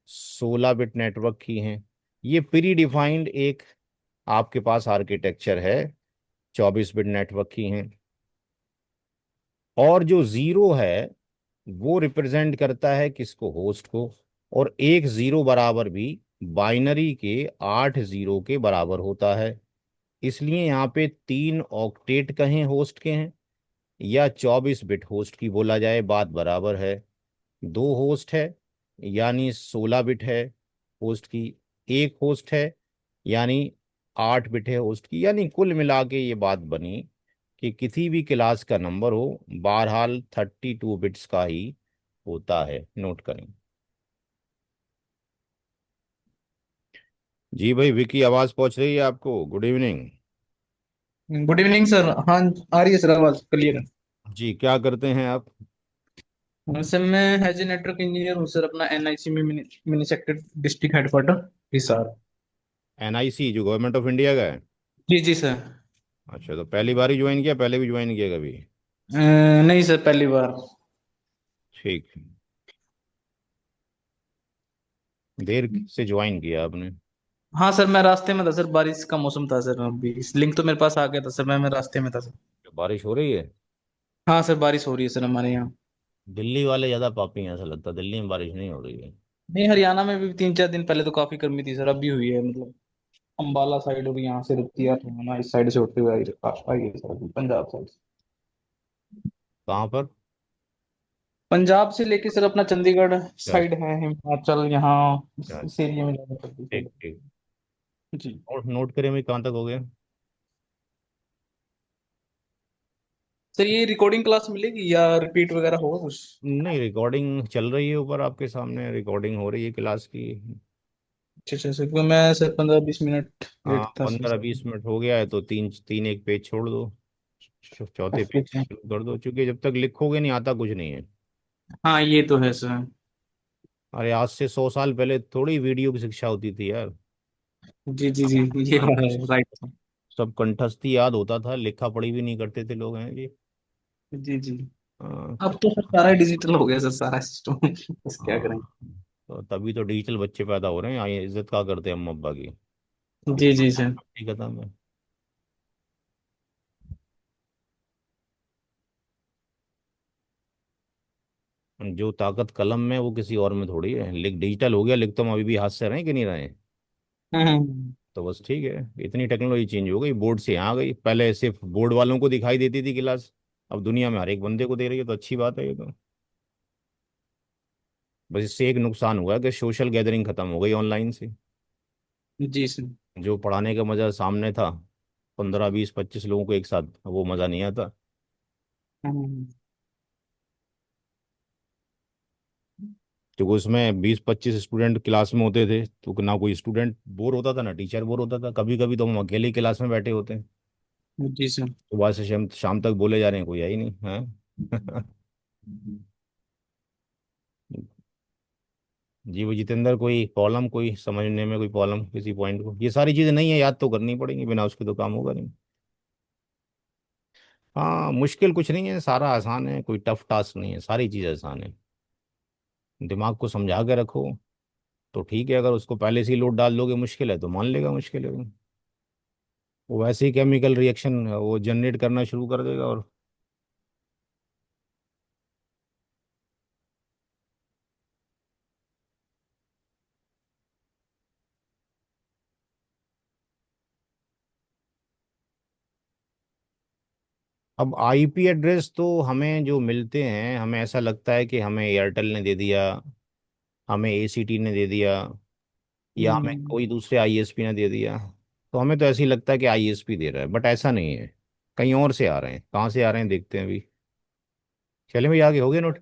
16 बिट नेटवर्क की हैं। ये प्री डिफाइंड एक आपके पास आर्किटेक्चर है, 24 बिट नेटवर्क की हैं। और जो जीरो है वो रिप्रेजेंट करता है किसको? होस्ट को। और एक जीरो बराबर भी बाइनरी के 8 जीरो के बराबर होता है। इसलिए यहाँ पे 3 ऑक्टेट कहें होस्ट के हैं या 24 बिट होस्ट की बोला जाए, बात बराबर है। दो होस्ट है यानी 16 बिट है होस्ट की, एक होस्ट है यानी 8 बिट है होस्ट की, यानी कुल मिला के ये बात बनी कि किसी भी क्लास का नंबर हो, बहरहाल 32 बिट्स का ही होता है। नोट करें। जी भाई, विकी आवाज पहुंच रही है आपको? Good evening.
Good evening sir. हाँ, आ रही है सर आवाज क्लियर।
जी, क्या करते हैं आप?
सर मैं एज ए नेटवर्क इंजीनियर हूँ सर, अपना एनआईसी में mini sector district headquarter Hisar.
NIC जो गवर्नमेंट ऑफ इंडिया का है?
जी जी सर।
अच्छा, तो पहली बार ही ज्वाइन किया, पहले भी ज्वाइन किया कभी?
नहीं सर, पहली बार।
ठीक, देर से ज्वाइन किया आपने।
हाँ सर, मैं रास्ते में था सर, बारिश का मौसम था सर, अभी इस लिंक तो मेरे पास आ गया था सर, मैं रास्ते में था सर।
बारिश हो रही है?
हाँ सर, बारिश हो रही है सर हमारे यहाँ।
दिल्ली वाले ज्यादा पापी हैं ऐसा लगता है, दिल्ली में बारिश नहीं हो रही है।
नहीं, हरियाणा में भी 3 4 दिन पहले तो काफी गर्मी थी सर, अभी हुई है मतलब। अम्बाला साइड और यहाँ से रुकती है हरियाणा, इस साइड से होते हुए आई है सर अभी पंजाब साइड।
कहाँ पर?
पंजाब से लेके सर अपना चंडीगढ़
अच्छा
साइड है, हिमाचल यहाँ
अच्छा
इस
अच्छा।
एरिया में ज्यादा पड़ती है
ठीक
सर।
ठीक।
जी।
और नोट करें भाई, कहाँ तक हो गया?
सर ये रिकॉर्डिंग क्लास मिलेगी या रिपीट वगैरह होगा कुछ?
नहीं, रिकॉर्डिंग चल रही है ऊपर आपके सामने, रिकॉर्डिंग हो रही है क्लास की।
अच्छा अच्छा सर, क्योंकि मैं सर 15 20 मिनट
हाँ,
वेट था सर।
15 20 मिनट हो गया है तो तीन तीन एक पेज छोड़ दो, चौथे
अच्छा
पेज
अच्छा।
शुरू कर दो, क्योंकि जब तक लिखोगे नहीं आता कुछ नहीं है।
हाँ ये तो है सर।
अरे आज से 100 साल पहले थोड़ी वीडियो की शिक्षा होती थी यार।
जी जी जी, ये
हाँ,
बात है, राइट।
सब कंठस्थी याद होता था, लिखा पढ़ी भी नहीं करते थे लोग, हैं जी।
जी जी।
हाँ
अब तो सर सारा डिजिटल हो गया सर, सारा सिस्टम बस क्या करें।
हाँ। तो तभी तो डिजिटल बच्चे पैदा हो रहे हैं, आइए इज्जत क्या करते हैं अम्मा अब्बा की।
जी जी सर।
ठीक है था मैं, जो ताकत कलम में वो किसी और में थोड़ी है। लिख डिजिटल हो गया, लिख तो हम अभी भी हाथ से रहे कि नहीं रहे?
हम्म।
तो बस ठीक है, इतनी टेक्नोलॉजी चेंज हो गई, बोर्ड से यहाँ आ गई। पहले सिर्फ बोर्ड वालों को दिखाई देती थी क्लास, अब दुनिया में हर एक बंदे को दे रही है, तो अच्छी बात है ये तो। बस इससे एक नुकसान हुआ कि सोशल गैदरिंग खत्म हो गई ऑनलाइन से।
जी सर।
जो पढ़ाने का मजा सामने था 15 20 25 लोगों को एक साथ, वो मज़ा नहीं आता।
हम्म।
क्योंकि उसमें 20 25 स्टूडेंट क्लास में होते थे, तो ना कोई स्टूडेंट बोर होता था ना टीचर बोर होता था। कभी कभी तो हम अकेले ही क्लास में बैठे होते हैं,
जी सर।
सुबह से शाम शाम तक बोले जा रहे हैं, कोई है ही नहीं है। जी वो जितेंद्र, कोई प्रॉब्लम, कोई समझने में कोई प्रॉब्लम किसी पॉइंट को? ये सारी चीज़ें नहीं है, याद तो करनी पड़ेंगी, बिना उसके तो काम होगा नहीं। हाँ, मुश्किल कुछ नहीं है, सारा आसान है, कोई टफ टास्क नहीं है, सारी चीज़ आसान है। दिमाग को समझा के रखो तो ठीक है, अगर उसको पहले से ही लोड डाल दोगे मुश्किल है तो मान लेगा मुश्किल है, वो वैसे ही केमिकल रिएक्शन वो जनरेट करना शुरू कर देगा। और अब आईपी एड्रेस तो हमें जो मिलते हैं, हमें ऐसा लगता है कि हमें एयरटेल ने दे दिया, हमें एसीटी ने दे दिया, या हमें
हम्म।
कोई दूसरे आईएसपी ने दे दिया। तो हमें तो ऐसे ही लगता है कि आईएसपी दे रहा है, बट ऐसा नहीं है। कहीं और से आ रहे हैं, कहाँ से आ रहे हैं देखते हैं अभी। चले भाई, आगे हो गए नोट।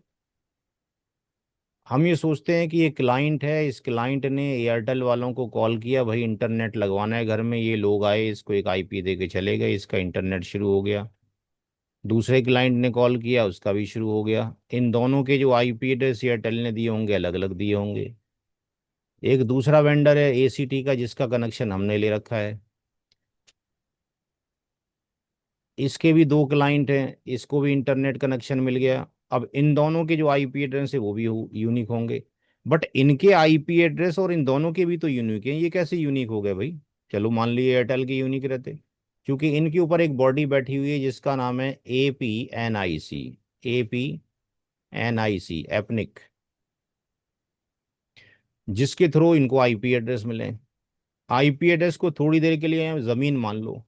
हम ये सोचते हैं कि ये क्लाइंट है, इस क्लाइंट ने एयरटेल वालों को कॉल किया, भाई इंटरनेट लगवाना है घर में, ये लोग आए, इसको एक आईपी दे के चले गए, इसका इंटरनेट शुरू हो गया। दूसरे क्लाइंट ने कॉल किया, उसका भी शुरू हो गया। इन दोनों के जो आईपी एड्रेस एयरटेल ने दिए होंगे अलग अलग दिए होंगे। एक दूसरा वेंडर है एसीटी का, जिसका कनेक्शन हमने ले रखा है, इसके भी दो क्लाइंट हैं, इसको भी इंटरनेट कनेक्शन मिल गया। अब इन दोनों के जो आईपी एड्रेस है वो भी यूनिक होंगे, बट इनके आईपी एड्रेस और इन दोनों के भी तो यूनिक हैं। ये कैसे यूनिक हो गए भाई? चलो मान लिए एयरटेल के यूनिक रहते, क्योंकि इनके ऊपर एक बॉडी बैठी हुई है जिसका नाम है APNIC। APNIC एपनिक, जिसके थ्रू इनको आईपी एड्रेस मिले। आईपी एड्रेस को थोड़ी देर के लिए जमीन मान लो,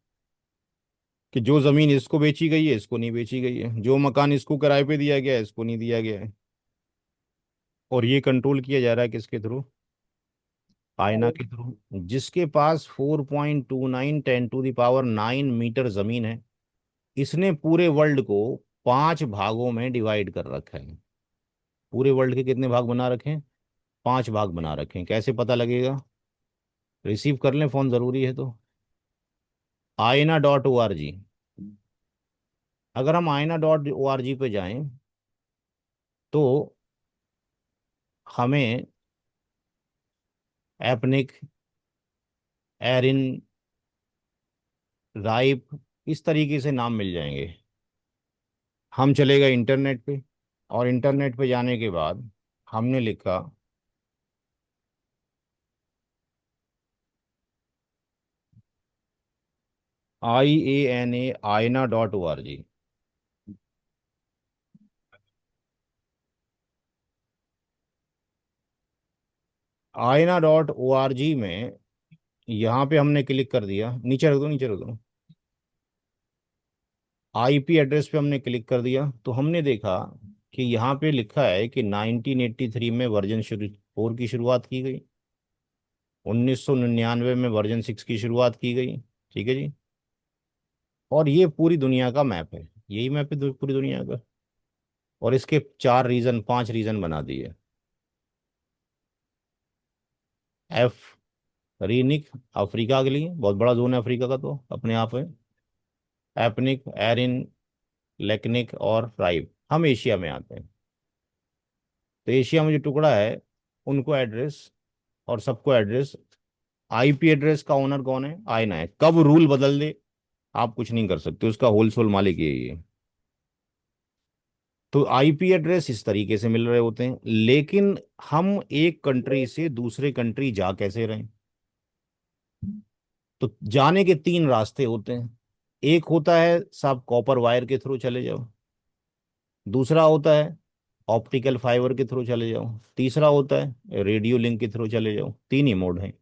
कि जो जमीन इसको बेची गई है इसको नहीं बेची गई है, जो मकान इसको किराए पे दिया गया है इसको नहीं दिया गया है। और ये कंट्रोल किया जा रहा है किसके थ्रू? आयना के थ्रू, जिसके पास 4.29 10⁻⁹ मीटर जमीन है। इसने पूरे वर्ल्ड को 5 भागों में डिवाइड कर रखा है। पूरे वर्ल्ड के कितने भाग बना रखे हैं? 5 भाग बना रखे हैं। कैसे पता लगेगा? रिसीव कर लें फोन, जरूरी है तो। आयना.org। अगर हम आयना.org पे जाएं तो हमें एपनिक, एरिन, राइप, इस तरीके से नाम मिल जाएंगे। हम चले गए इंटरनेट पे, और इंटरनेट पे जाने के बाद हमने लिखा IANA, आयना.org। आयना.org में यहाँ पे हमने क्लिक कर दिया, नीचे रख दो नीचे रख दो। आईपी एड्रेस पे हमने क्लिक कर दिया तो हमने देखा कि यहाँ पे लिखा है कि 1983 में वर्जन 4 की शुरुआत की गई, 1999 में वर्जन 6 की शुरुआत की गई। ठीक है जी। और ये पूरी दुनिया का मैप है, यही मैप है पूरी दुनिया का। और इसके 4 रीजन 5 रीजन बना दिए। एफ रीनिक, अफ्रीका के लिए बहुत बड़ा जोन है अफ्रीका का तो अपने आप है। एपनिक, एरिन, लेकनिक और ट्राइब, हम एशिया में आते हैं। तो एशिया में जो टुकड़ा है उनको एड्रेस, और सबको एड्रेस। आईपी एड्रेस का ओनर कौन है? आयना है। कब रूल बदल दे आप कुछ नहीं कर सकते, उसका होलसेल मालिक यही है। तो आईपी एड्रेस इस तरीके से मिल रहे होते हैं, लेकिन हम एक कंट्री से दूसरे कंट्री जा कैसे रहे? तो जाने के 3 रास्ते होते हैं। एक होता है साहब कॉपर वायर के थ्रू चले जाओ, दूसरा होता है ऑप्टिकल फाइबर के थ्रू चले जाओ, तीसरा होता है रेडियो लिंक के थ्रू चले जाओ। 3 ही मोड हैं,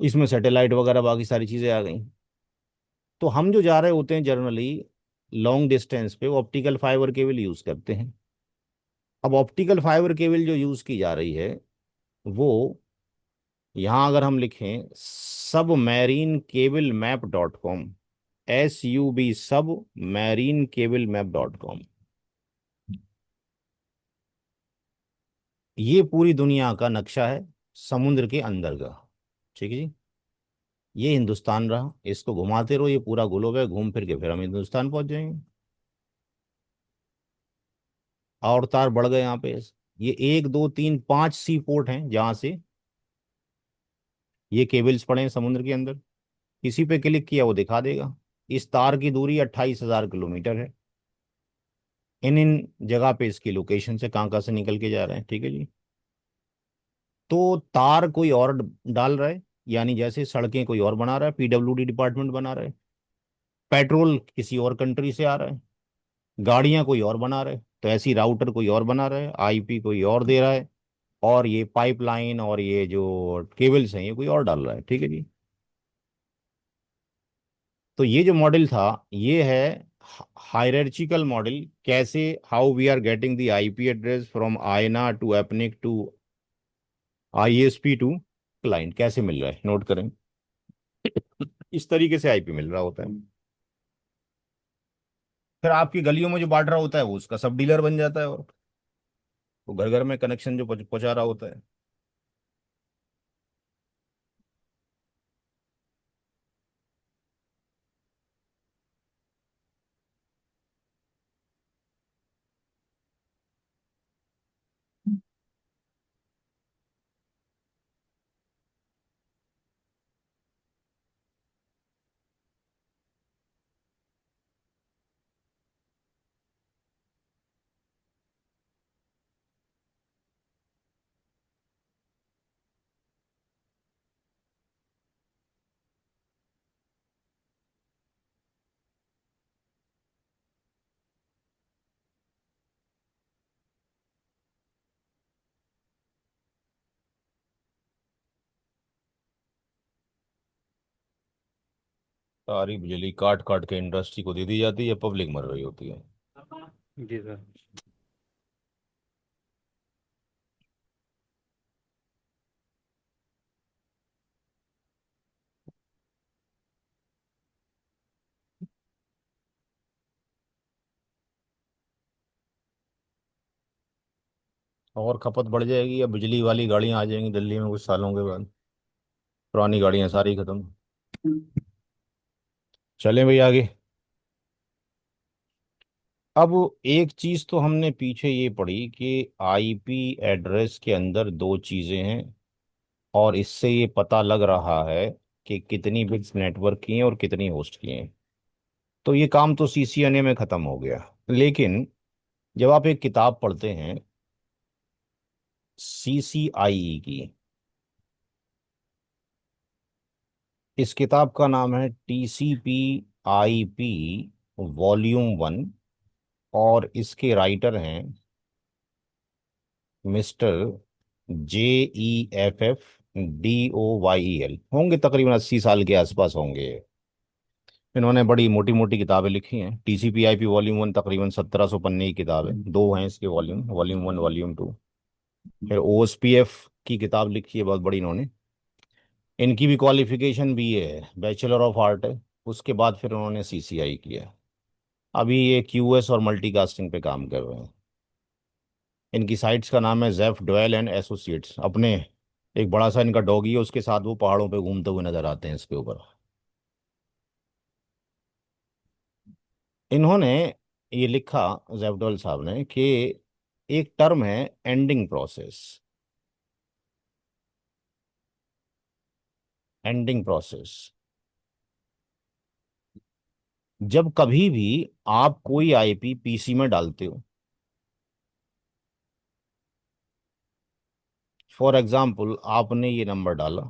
इसमें सैटेलाइट वगैरह बाकी सारी चीज़ें आ गई। तो हम जो जा रहे होते हैं जनरली लॉन्ग डिस्टेंस पे, वो ऑप्टिकल फाइबर केबल यूज़ करते हैं। अब ऑप्टिकल फाइबर केबल जो यूज़ की जा रही है वो यहां अगर हम लिखें सब marine cable map dot com, SUB सब marine cable map dot com, ये पूरी दुनिया का नक्शा है समुद्र के अंदर का। ठीक है जी। ये हिंदुस्तान रहा, इसको घुमाते रहो, ये पूरा ग्लोब है, घूम फिर के फिर हम हिंदुस्तान पहुंच जाएंगे। और तार बढ़ गए यहाँ पे। ये 1 2 3 5 सी पोर्ट हैं जहां से ये केबल्स पड़े हैं समुद्र के अंदर। किसी पे क्लिक किया वो दिखा देगा। इस तार की दूरी 28,000 किलोमीटर है। इन इन जगह पे इसकी लोकेशन से कहाँ कहाँ से निकल के जा रहे हैं। ठीक है जी। तो तार कोई और डाल रहा है, यानी जैसे सड़कें कोई और बना रहा है, PWD डिपार्टमेंट बना रहा है। पेट्रोल किसी और कंट्री से आ रहा है। गाड़ियां कोई और बना रहे, तो ऐसी राउटर कोई और बना रहा है, IP कोई और दे रहा है, और ये पाइपलाइन और ये जो केबल्स हैं ये कोई और डाल रहा है। ठीक है जी। तो ये जो मॉडल था ये है हायरार्चिकल मॉडल। कैसे, how we are getting the IP address from IANA to APNIC to ISP to client, कैसे मिल रहा है, नोट करें। इस तरीके से IP मिल रहा होता है। फिर आपकी गलियों में जो बांट रहा होता है वो उसका सब डीलर बन जाता है, और वो घर घर में कनेक्शन जो पहुंचा रहा होता है। सारी बिजली काट काट के इंडस्ट्री को दे दी जाती है, पब्लिक मर रही होती है।
जी सर।
और खपत बढ़ जाएगी, या बिजली वाली गाड़ियां आ जाएंगी दिल्ली में कुछ सालों के बाद। पुरानी गाड़ियां सारी खत्म। चलें भाई आगे। अब एक चीज तो हमने पीछे ये पढ़ी कि IP एड्रेस के अंदर दो चीजें हैं, और इससे ये पता लग रहा है कि कितनी बिट्स नेटवर्क की हैं और कितनी होस्ट की हैं। तो ये काम तो CCNA में खत्म हो गया। लेकिन जब आप एक किताब पढ़ते हैं CCIE की, इस किताब का नाम है TCP/IP वॉल्यूम 1, और इसके राइटर हैं मिस्टर JEFF DOYEL, होंगे तकरीबन 80 साल के आसपास होंगे। इन्होंने बड़ी मोटी मोटी किताबें लिखी हैं। TCP/IP वॉल्यूम 1 तकरीबन 1700 पन्ने की किताब है, दो हैं इसके वॉल्यूम, वॉल्यूम 1 वॉल्यूम 2। फिर OSPF की किताब लिखी है बहुत बड़ी इन्होंने। इनकी भी क्वालिफिकेशन BA है, बैचलर ऑफ आर्ट है। उसके बाद फिर उन्होंने CCI किया। अभी ये QS और मल्टीकास्टिंग पे काम कर रहे हैं। इनकी साइट्स का नाम है जेफ डोयल एंड एसोसिएट्स। अपने एक बड़ा सा इनका डॉगी है, उसके साथ वो पहाड़ों पे घूमते हुए नजर आते हैं इसके ऊपर। इन्होंने ये लिखा, जेफ डोयल साहब ने, कि एक टर्म है एंडिंग प्रोसेस। एंडिंग प्रोसेस, जब कभी भी आप कोई IP PC में डालते हो, फॉर एग्जाम्पल आपने ये नंबर डाला,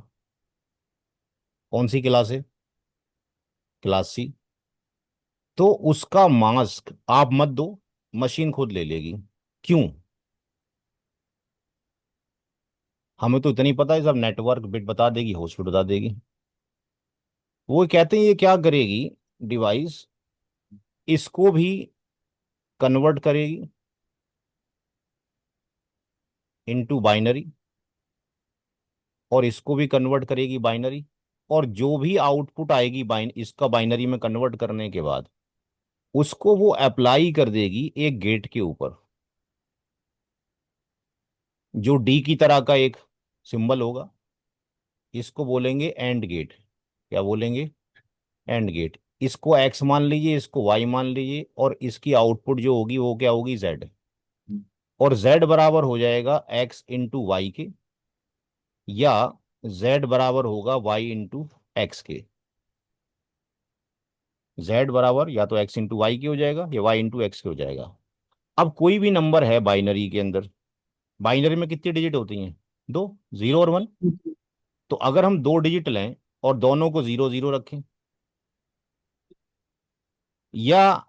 कौन सी क्लास है, क्लास C, तो उसका मास्क आप मत दो, मशीन खुद ले लेगी। क्यों? हमें तो इतनी पता है, सब नेटवर्क बिट बता देगी, होस्ट बिट बता देगी। वो कहते हैं ये क्या करेगी डिवाइस, इसको भी कन्वर्ट करेगी इनटू बाइनरी, और इसको भी कन्वर्ट करेगी बाइनरी, और जो भी आउटपुट आएगी इसका बाइनरी में कन्वर्ट करने के बाद उसको वो अप्लाई कर देगी एक गेट के ऊपर, जो डी की तरह का एक सिंबल होगा। इसको बोलेंगे एंड गेट। क्या बोलेंगे? And gate. इसको एक्स मान लीजिए, इसको वाई मान लीजिए, और इसकी आउटपुट जो होगी वो क्या होगी? जेड। और जेड बराबर हो जाएगा एक्स इंटू वाई के, या जेड बराबर होगा वाई इंटू एक्स के। जेड बराबर या तो एक्स इंटू वाई के हो जाएगा या वाई इंटू एक्स के हो जाएगा। अब कोई भी नंबर है बाइनरी के अंदर, बाइनरी में कितनी डिजिट होती हैं? दो, जीरो और वन। तो अगर हम दो डिजिट लें और दोनों को जीरो जीरो रखें, या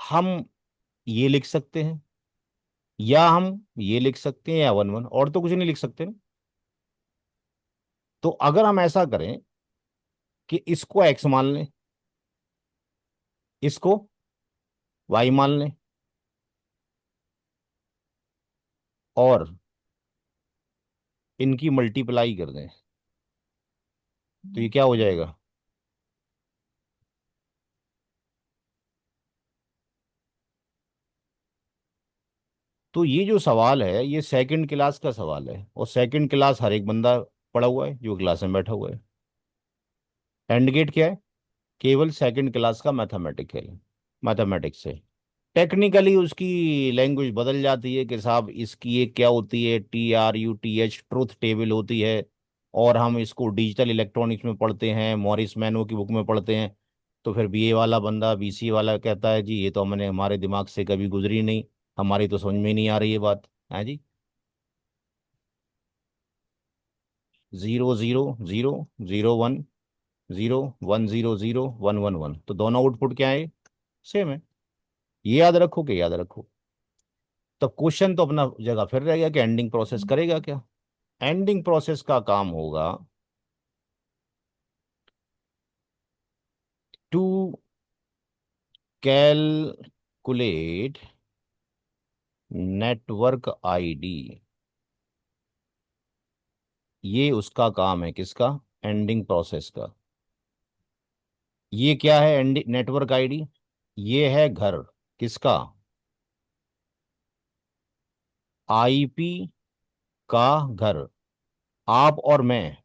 हम ये लिख सकते हैं, या हम ये लिख सकते हैं, या वन वन, और तो कुछ नहीं लिख सकते ना। तो अगर हम ऐसा करें कि इसको एक्स मान लें, इसको वाई मान लें, और इनकी मल्टीप्लाई कर दें, तो ये क्या हो जाएगा? तो ये जो सवाल है ये सेकंड क्लास का सवाल है, और सेकंड क्लास हर एक बंदा पढ़ा हुआ है जो क्लास में बैठा हुआ है। एंड गेट क्या है? केवल सेकंड क्लास का मैथमेटिकल, मैथमेटिक्स है। टेक्निकली उसकी लैंग्वेज बदल जाती है कि साहब इसकी एक क्या होती है, TRUTH, ट्रूथ टेबल होती है, और हम इसको डिजिटल इलेक्ट्रॉनिक्स में पढ़ते हैं, मॉरिस मैनो की बुक में पढ़ते हैं। तो फिर BA वाला बंदा BC वाला कहता है जी ये तो हमने हमारे दिमाग से कभी गुजरी नहीं, हमारी तो समझ में ही नहीं आ रही ये बात है जी। Zero zero zero, zero one, zero one, zero zero one one one, तो दोनों आउटपुट क्या है? सेम है। ये याद रखो कि याद रखो। तो क्वेश्चन तो अपना जगह फिर रह गया कि एंडिंग प्रोसेस करेगा क्या। एंडिंग प्रोसेस का काम होगा टू कैलकुलेट नेटवर्क आईडी। ये उसका काम है, किसका? एंडिंग प्रोसेस का। ये क्या है एंडिंग नेटवर्क आईडी? ये है घर, किसका? IP का घर। आप और मैं,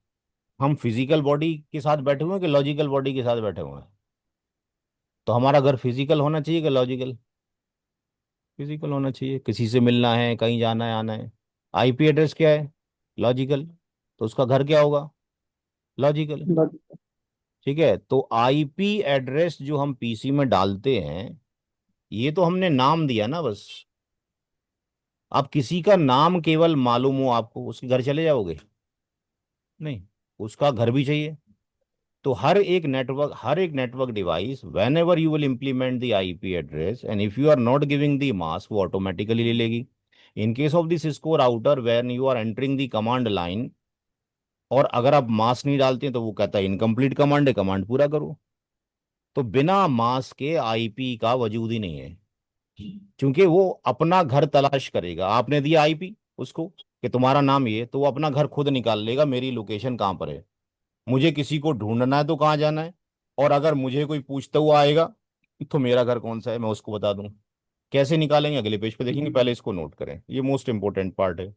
हम फिजिकल बॉडी के साथ बैठे हुए हैं कि लॉजिकल बॉडी के साथ बैठे हुए हैं? तो हमारा घर फिजिकल होना चाहिए कि लॉजिकल? फिजिकल होना चाहिए। किसी से मिलना है, कहीं जाना है, आना है। IP एड्रेस क्या है? लॉजिकल। तो उसका घर क्या होगा? लॉजिकल। ठीक है, तो IP एड्रेस जो हम PC में डालते हैं, ये तो हमने नाम दिया ना बस। अब किसी का नाम केवल मालूम हो आपको, उसके घर चले जाओगे? नहीं, उसका घर भी चाहिए। तो हर एक network device, whenever you will implement the IP address and if you are not giving the mask, वो ऑटोमेटिकली ले लेगी। In case of this Cisco router, when you are entering the command line, और अगर आप mask नहीं डालते हैं तो वो कहता है इनकम्प्लीट कमांड है, कमांड पूरा करो। तो बिना मास्क के IP का वजूद ही नहीं है, क्योंकि वो अपना घर तलाश करेगा। आपने दिया IP उसको कि तुम्हारा नाम ये, तो वो अपना घर खुद निकाल लेगा, मेरी लोकेशन कहाँ पर है। मुझे किसी को ढूंढना है तो कहाँ जाना है, और अगर मुझे कोई पूछता हुआ आएगा तो मेरा घर कौन सा है मैं उसको बता दूं। कैसे निकालेंगे अगले पेज पे देखेंगे, पहले इसको नोट करें, ये मोस्ट इंपॉर्टेंट पार्ट है।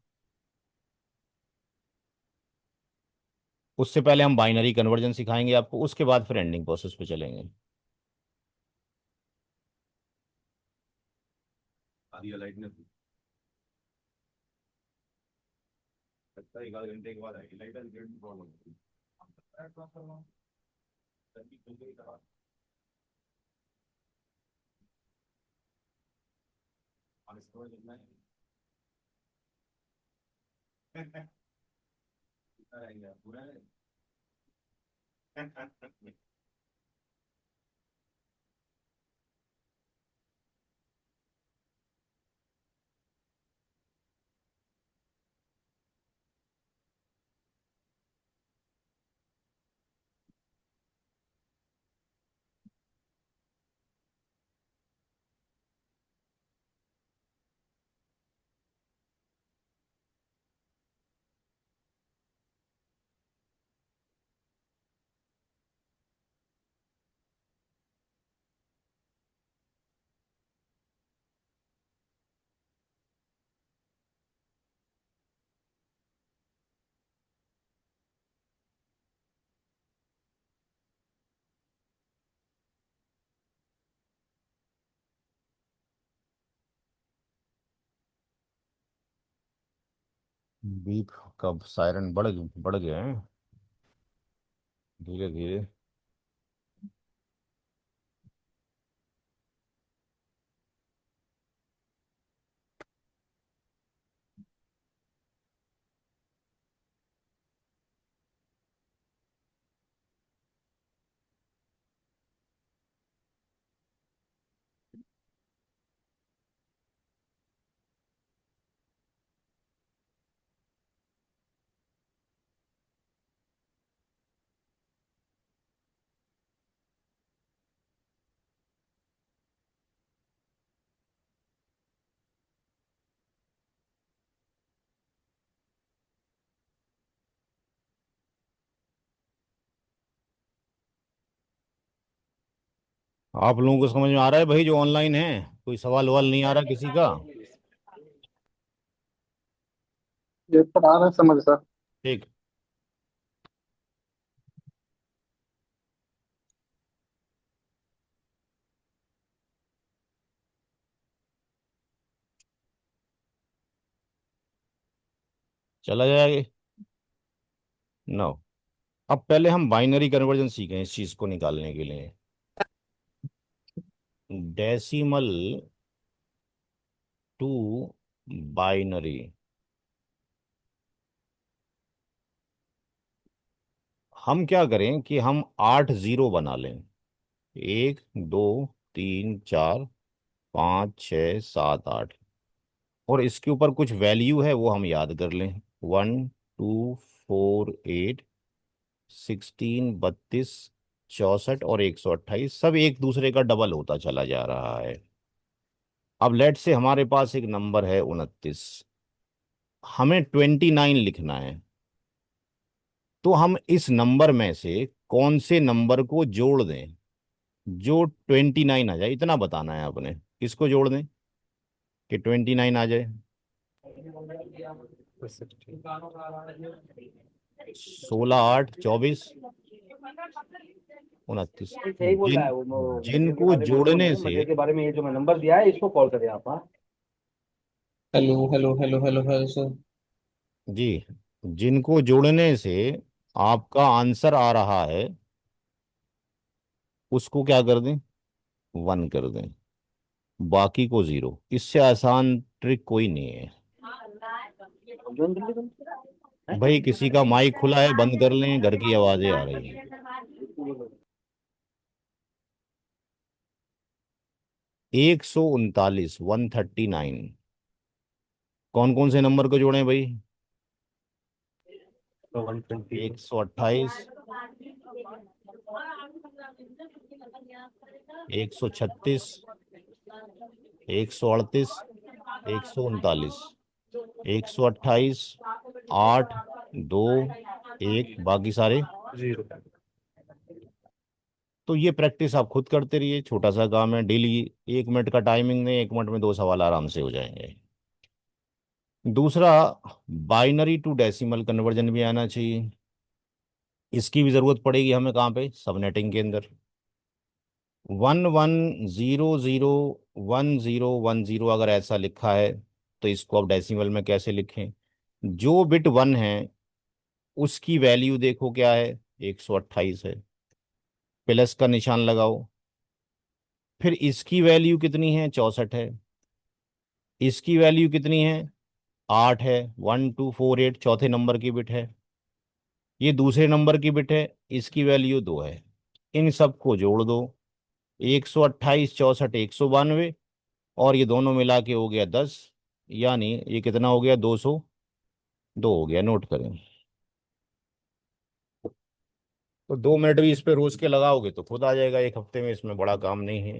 उससे पहले हम बाइनरी कन्वर्जन सिखाएंगे आपको, उसके बाद फिर एंडिंग प्रोसेस पे चलेंगे। आधी लाइट में लगता है 1 आध घंटे के बाद आएगी लाइट, प्रॉब्लम बीप कब सायरन बढ़ गए हैं धीरे धीरे। आप लोगों को समझ में आ रहा है भाई जो ऑनलाइन है? कोई सवाल ववाल नहीं आ रहा किसी का?
ये सर आ रहा है समझ सर।
ठीक। चला जाएगा। नो। अब पहले हम बाइनरी कन्वर्जन सीखें इस चीज को निकालने के लिए। Decimal to binary. हम क्या करें कि हम 8 जीरो बना लें। 1 2 3 4 5 6 7 8। और इसके ऊपर कुछ वैल्यू है वो हम याद कर लें। 1 2 4 8 16 32 64 और 128 सब एक दूसरे का डबल होता चला जा रहा है। अब लेट से हमारे पास एक नंबर है 29। हमें 29 लिखना है। तो हम इस नंबर में से कौन से नंबर को जोड़ दें जो 29 आ जाए, इतना बताना है आपने। किसको जोड़ दें कि 29 आ जाए? 16 8 24
सही बोल रहा
जिन
है वो मटेरियल के
जिनको
बारे में बोलो
जोड़ने
नहीं
से
मटेरियल के बारे में ये जो मैं नंबर दिया है इसको कॉल करें आप हाँ।
Hello hello hello hello hello sir.
जी, जिनको जोड़ने से आपका आंसर आ रहा है उसको क्या कर दें? 1 कर दें। बाकी को 0। इससे आसान ट्रिक कोई नहीं है।
जोन दिल्ली बंद हैं?
भाई किसी का माइक खुला है, बंद कर लें, घर की आवाजें आ रही हैं। 139 139। कौन कौन से नंबर को जोड़ें भाई?
120
128, 136, 138, 139। 128, 8 2 1 बाकी सारे।
जीरो।
तो ये प्रैक्टिस आप खुद करते रहिए, छोटा सा काम है डेली। 1 मिनट का टाइमिंग दें, 1 मिनट में 2 सवाल आराम से हो जाएंगे। दूसरा, बाइनरी टू डेसिमल कन्वर्जन भी आना चाहिए। इसकी भी जरूरत पड़ेगी हमें कहाँ पे? सबनेटिंग के अंदर। 1100 10 1 0 अगर ऐसा लिखा है तो इसको अब डेसिमल में कैसे लिखें? जो बिट 1 है उसकी वैल्यू देखो क्या है? 128 है। प्लस का निशान लगाओ। फिर इसकी वैल्यू कितनी है? 64 है। इसकी वैल्यू कितनी है? 8 है। 1248 चौथे नंबर की बिट है। ये दूसरे नंबर की बिट है। इसकी वैल्यू 2 है। इन सबको जोड़ दो। 128 64 192। और ये दोनों मिला के हो गया 10। यानी ये कितना हो गया? 202 हो गया। नोट करें। तो 2 मिनट भी इस पे रोज के लगाओगे तो खुद आ जाएगा एक हफ्ते में, इसमें बड़ा काम नहीं है।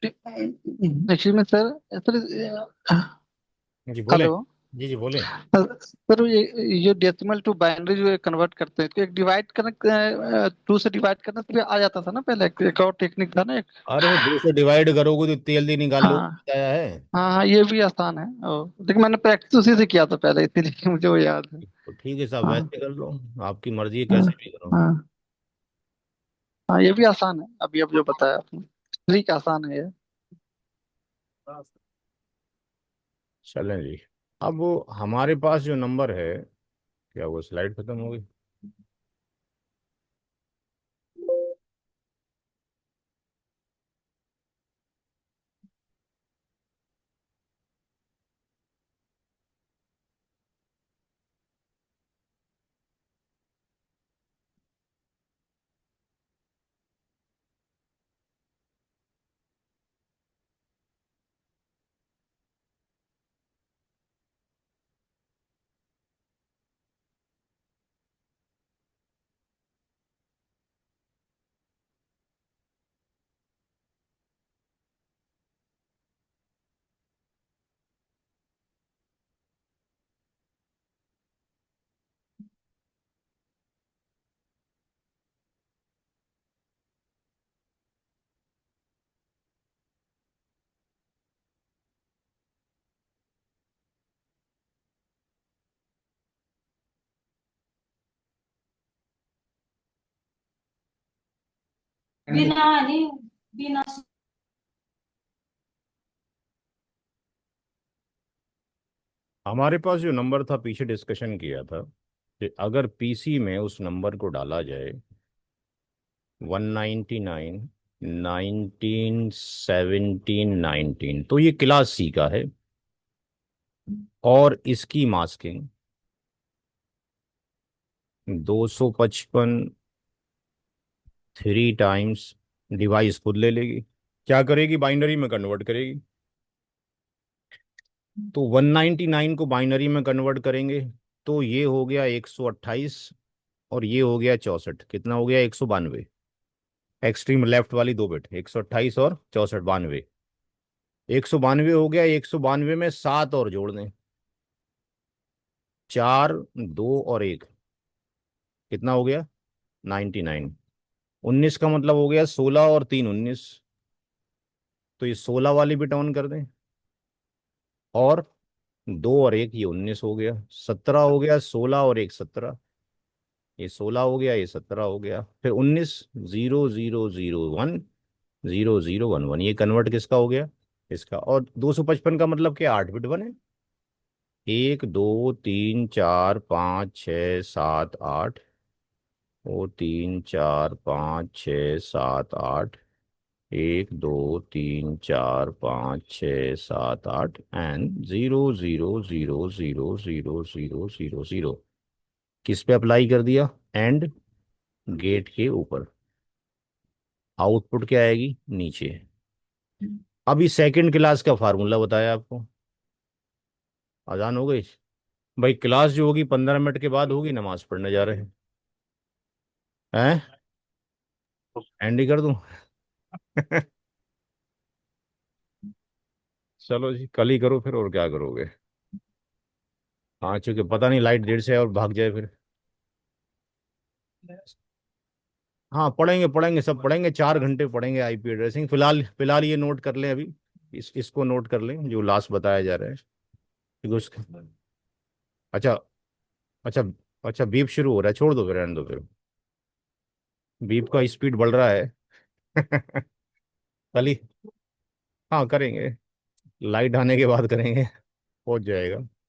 एक्चुअली में सर सर
जी बोलें।
हेलो।
जी जी बोलें।
सर ये डेसिमल टू बाइनरी जो कन्वर्ट करते हैं तो एक डिवाइड करना, टू से डिवाइड करना तो आ जाता था ना पहले, एक और टेक्निक था ना एक।
अरे 2 से डिवाइड करोगे तो इतनी जल्दी निकाल लो,
हाँ
बताया है।
हाँ हाँ, ये भी आसान है। लेकिन मैंने प्रैक्टिस उसी से किया था पहले, इसीलिए मुझे वो याद है।
तो ठीक है साहब,
हाँ
वैसे कर लो, आपकी मर्जी है,
हाँ
कैसे भी करो।
हाँ हाँ, ये भी आसान है, अभी अब जो बताया आपने, ठीक आसान है ये।
चलें जी। अब हमारे पास जो नंबर है, क्या वो स्लाइड खत्म हो गई?
बिना नहीं बिना
हमारे पास जो नंबर था, पीछे डिस्कशन किया था कि अगर पीसी में उस नंबर को डाला जाए 199, 19, 17, 19, तो ये क्लास सी का है, और इसकी मास्किंग 255 3 टाइम्स डिवाइस खुद ले लेगी। क्या करेगी? बाइनरी में कन्वर्ट करेगी। तो 199 को बाइनरी में कन्वर्ट करेंगे तो ये हो गया 128, और ये हो गया 64। कितना हो गया? 192। एक्सट्रीम लेफ्ट वाली दो बिट, 128 और 64, 92। 192 हो गया। 192 में 7 और जोड़ दें, 4, 2 और 1, कितना हो गया? 99। 19 का मतलब हो गया 16 और 3, 19। तो ये 16 वाली बिट ऑन कर दें, और 2 और 1, ये 19 हो गया। 17 हो गया, 16 और 1, 17। ये 16 हो गया, ये 17 हो गया, फिर 19, 0001, 0011, ये कन्वर्ट किसका हो गया? इसका। और 255 का मतलब क्या? 8 बिट बने। 1 2 3 4 5 6 7 8, और 3 4 5 6 7 8, 1 2 3 4 5 6 7 8, एंड 00000000। किस पे अप्लाई कर दिया? एंड गेट के ऊपर। आउटपुट क्या आएगी? नीचे। अभी सेकंड क्लास का फार्मूला बताया आपको। अजान हो गई भाई। क्लास जो होगी 15 मिनट के बाद होगी, नमाज पढ़ने जा रहे हैं। एंड ही कर दूं? चलो जी, कल ही करो फिर, और क्या करोगे। हाँ, चूंकि पता नहीं लाइट देर से है और भाग जाए फिर। हाँ, पढ़ेंगे पढ़ेंगे, सब पढ़ेंगे, 4 घंटे पढ़ेंगे आईपी एड्रेसिंग। फिलहाल फिलहाल ये नोट कर लें अभी। इसको नोट कर लें जो लास्ट बताया जा रहा है, क्योंकि अच्छा। अच्छा। अच्छा, बीप शुरू हो रहा है, छोड़ दो फिर, रहने दो फिर। बीप का स्पीड बढ़ रहा है। कल ही। हाँ करेंगे, लाइट आने के बाद करेंगे, पहुंच जाएगा।